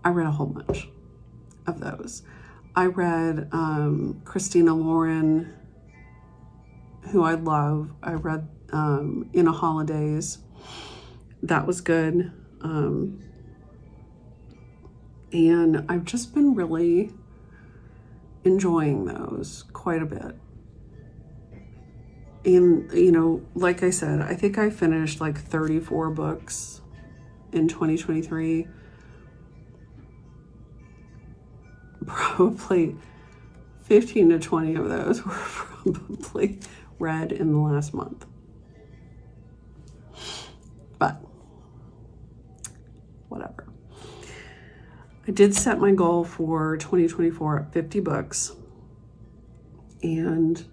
I read a whole bunch of those. I read Christina Lauren, who I love. I read In a Holidays. That was good. And I've just been really enjoying those quite a bit. And, you know, like I said, I think I finished like 34 books in 2023. Probably 15 to 20 of those were probably read in the last month. But whatever. I did set my goal for 2024 at 50 books. And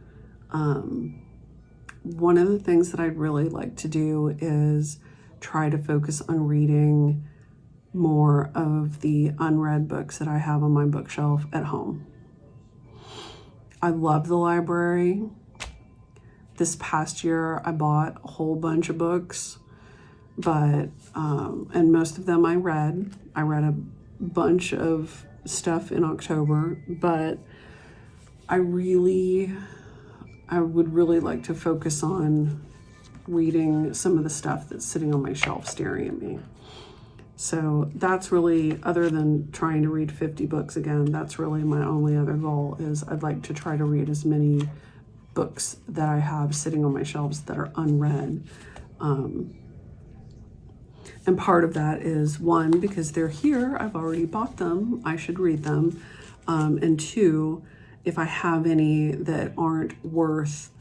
one of the things that I'd really like to do is try to focus on reading more of the unread books that I have on my bookshelf at home. I love the library. This past year, I bought a whole bunch of books, but, and most of them I read. I read a bunch of stuff in October, but I would really like to focus on reading some of the stuff that's sitting on my shelf staring at me. So that's really, other than trying to read 50 books again, that's really my only other goal, is I'd like to try to read as many books that I have sitting on my shelves that are unread. And part of that is, 1, because they're here, I've already bought them, I should read them. And 2, if I have any that aren't worth,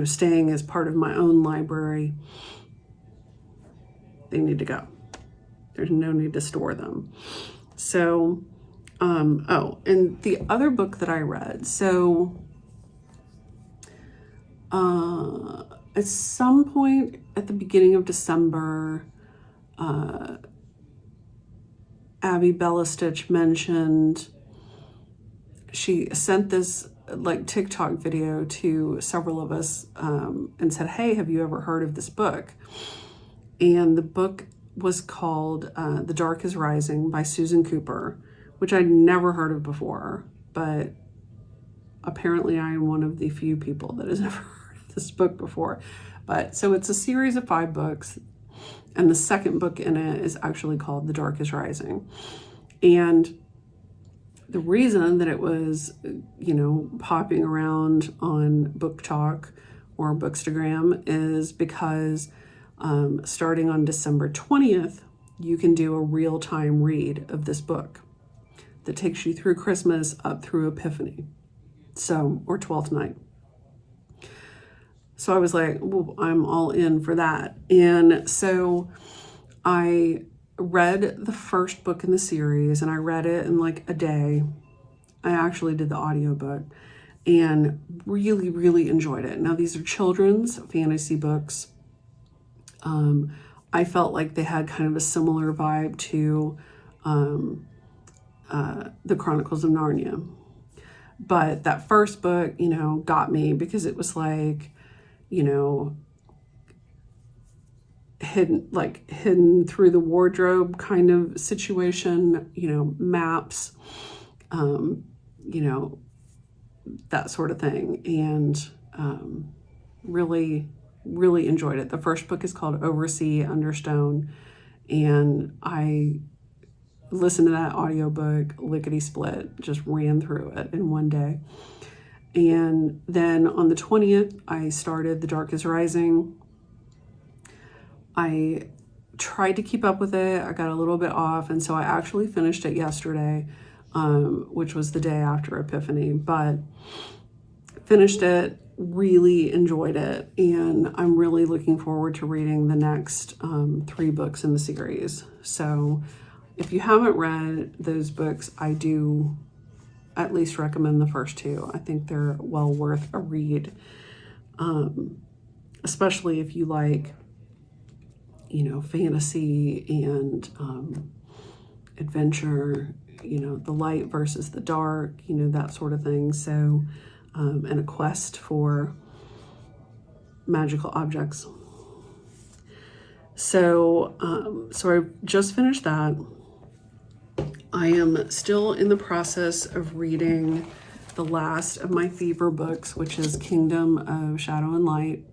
staying as part of my own library, they need to go. There's no need to store them. So, and the other book that I read, so at some point at the beginning of December, Abby Bellastich mentioned, she sent this like TikTok video to several of us and said, hey, have you ever heard of this book? And the book was called The Dark is Rising by Susan Cooper, which I'd never heard of before, but apparently I am one of the few people that has never heard of this book before. But so it's a series of 5 books, and the second book in it is actually called The Dark is Rising. And the reason that it was, popping around on Book Talk or Bookstagram is because starting on December 20th, you can do a real-time read of this book that takes you through Christmas up through Epiphany, or 12th night. So I was like, well, I'm all in for that. And so I read the first book in the series, and I read it in like a day. I actually did the audiobook and really, really enjoyed it. Now, these are children's fantasy books. I felt like they had kind of a similar vibe to the Chronicles of Narnia. But that first book, got me because it was like, hidden through the wardrobe kind of situation, maps, that sort of thing. And really, really enjoyed it. The first book is called Oversea Under Stone, and I listened to that audiobook lickety split, just ran through it in one day. And then on the 20th, I started The Dark is Rising. I tried to keep up with it. I got a little bit off, and so I actually finished it yesterday, which was the day after Epiphany, but finished it, really enjoyed it, and I'm really looking forward to reading the next 3 books in the series. So if you haven't read those books, I do at least recommend the first 2. I think they're well worth a read, especially if you like, fantasy and adventure, the light versus the dark, that sort of thing. So, and a quest for magical objects. So I just finished that. I am still in the process of reading the last of my fever books, which is Kingdom of Shadow and Light.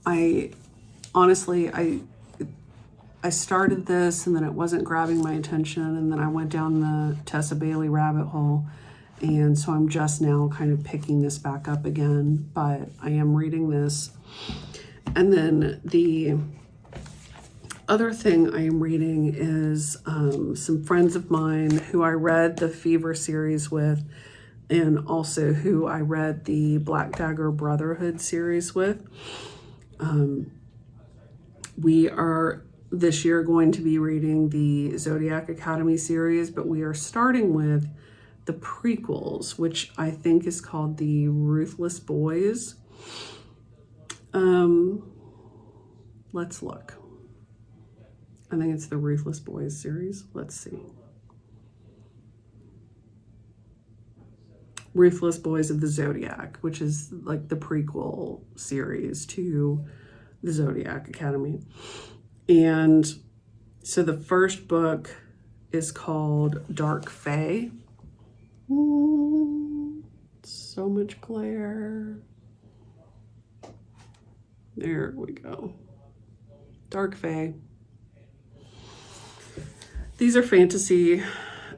I started this, and then it wasn't grabbing my attention, and then I went down the Tessa Bailey rabbit hole, and so I'm just now kind of picking this back up again, but I am reading this. And then the other thing I am reading is some friends of mine who I read the Fever series with, and also who I read the Black Dagger Brotherhood series with. We are this year going to be reading the Zodiac Academy series, but we are starting with the prequels, which I think is called the Ruthless Boys. Let's look. I think it's the Ruthless Boys series. Let's see. Ruthless Boys of the Zodiac, which is like the prequel series to the Zodiac Academy. And so the first book is called Dark Fae. Ooh, so much glare. There we go. Dark Fae. These are fantasy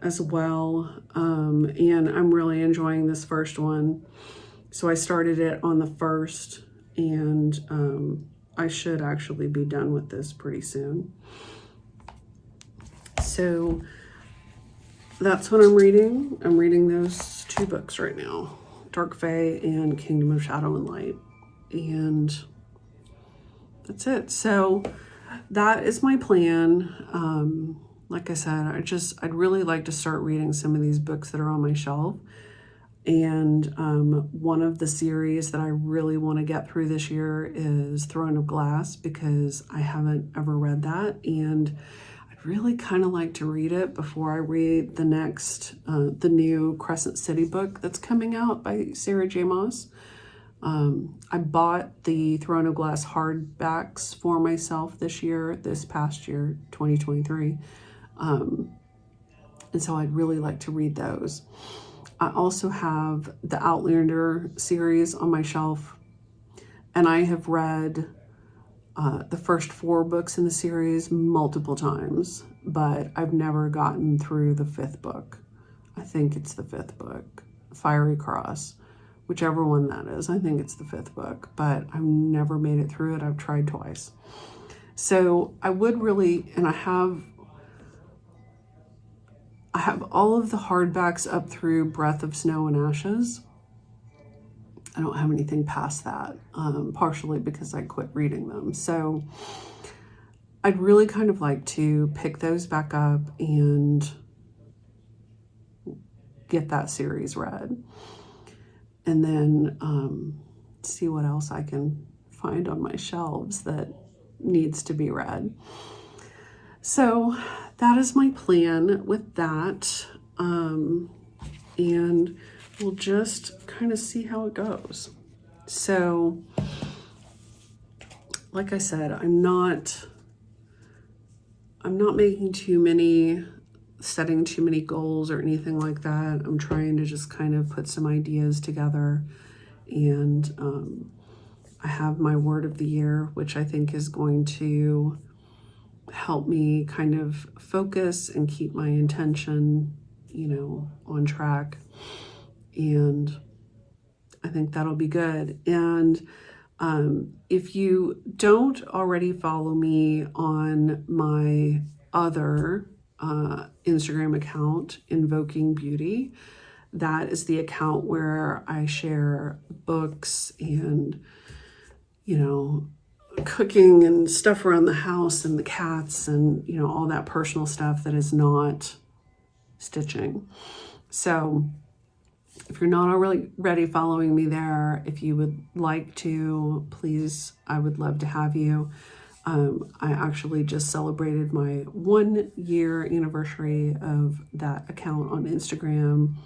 as well, and I'm really enjoying this first one. So I started it on the 1st, and I should actually be done with this pretty soon. So that's what I'm reading. I'm reading those 2 books right now, Dark Fae and Kingdom of Shadow and Light, and that's it. So that is my plan. Like I said, I'd really like to start reading some of these books that are on my shelf. And one of the series that I really want to get through this year is Throne of Glass, because I haven't ever read that. And I'd really kind of like to read it before I read the next, the new Crescent City book that's coming out by Sarah J. Maas. I bought the Throne of Glass hardbacks for myself this past year, 2023. And so I'd really like to read those. I also have the Outlander series on my shelf, and I have read the first 4 books in the series multiple times, but I've never gotten through the 5th book. I think it's the 5th book, Fiery Cross, whichever one that is. I think it's the 5th book, but I've never made it through it. I've tried twice. So I would really, and I have all of the hardbacks up through Breath of Snow and Ashes. I don't have anything past that, partially because I quit reading them. So I'd really kind of like to pick those back up and get that series read. And then see what else I can find on my shelves that needs to be read. So that is my plan with that. And we'll just kind of see how it goes. So, like I said, I'm not setting too many goals or anything like that. I'm trying to just kind of put some ideas together. And I have my word of the year, which I think is going to help me kind of focus and keep my intention, on track. And I think that'll be good. And if you don't already follow me on my other Instagram account, Invoking Beauty, that is the account where I share books and, cooking and stuff around the house and the cats and, all that personal stuff that is not stitching. So if you're not already following me there, if you would like to, please, I would love to have you. I actually just celebrated my 1-year anniversary of that account on Instagram.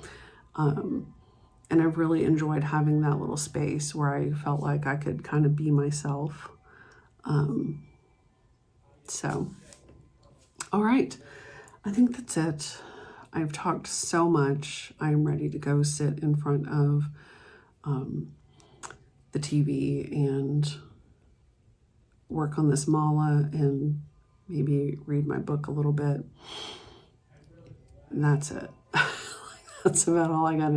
And I've really enjoyed having that little space where I felt like I could kind of be myself. So, all right, I think that's it. I've talked so much. I'm ready to go sit in front of the TV and work on this mala and maybe read my book a little bit. And that's it. That's about all I got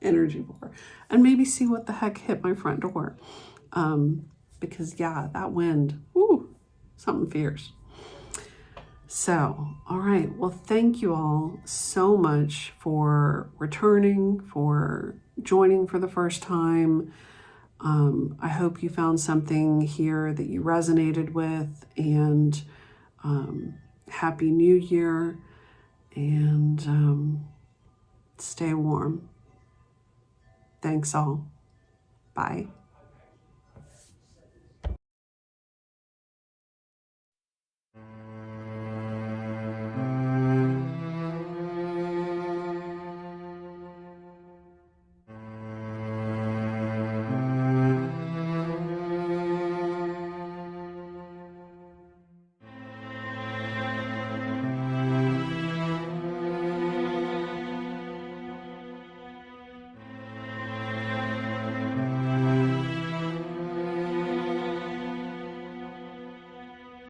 energy for. And maybe see what the heck hit my front door. Because yeah, that wind, whoo, something fierce. So, all right. Well, thank you all so much for returning, for joining for the first time. I hope you found something here that you resonated with, and Happy New Year, and stay warm. Thanks all. Bye.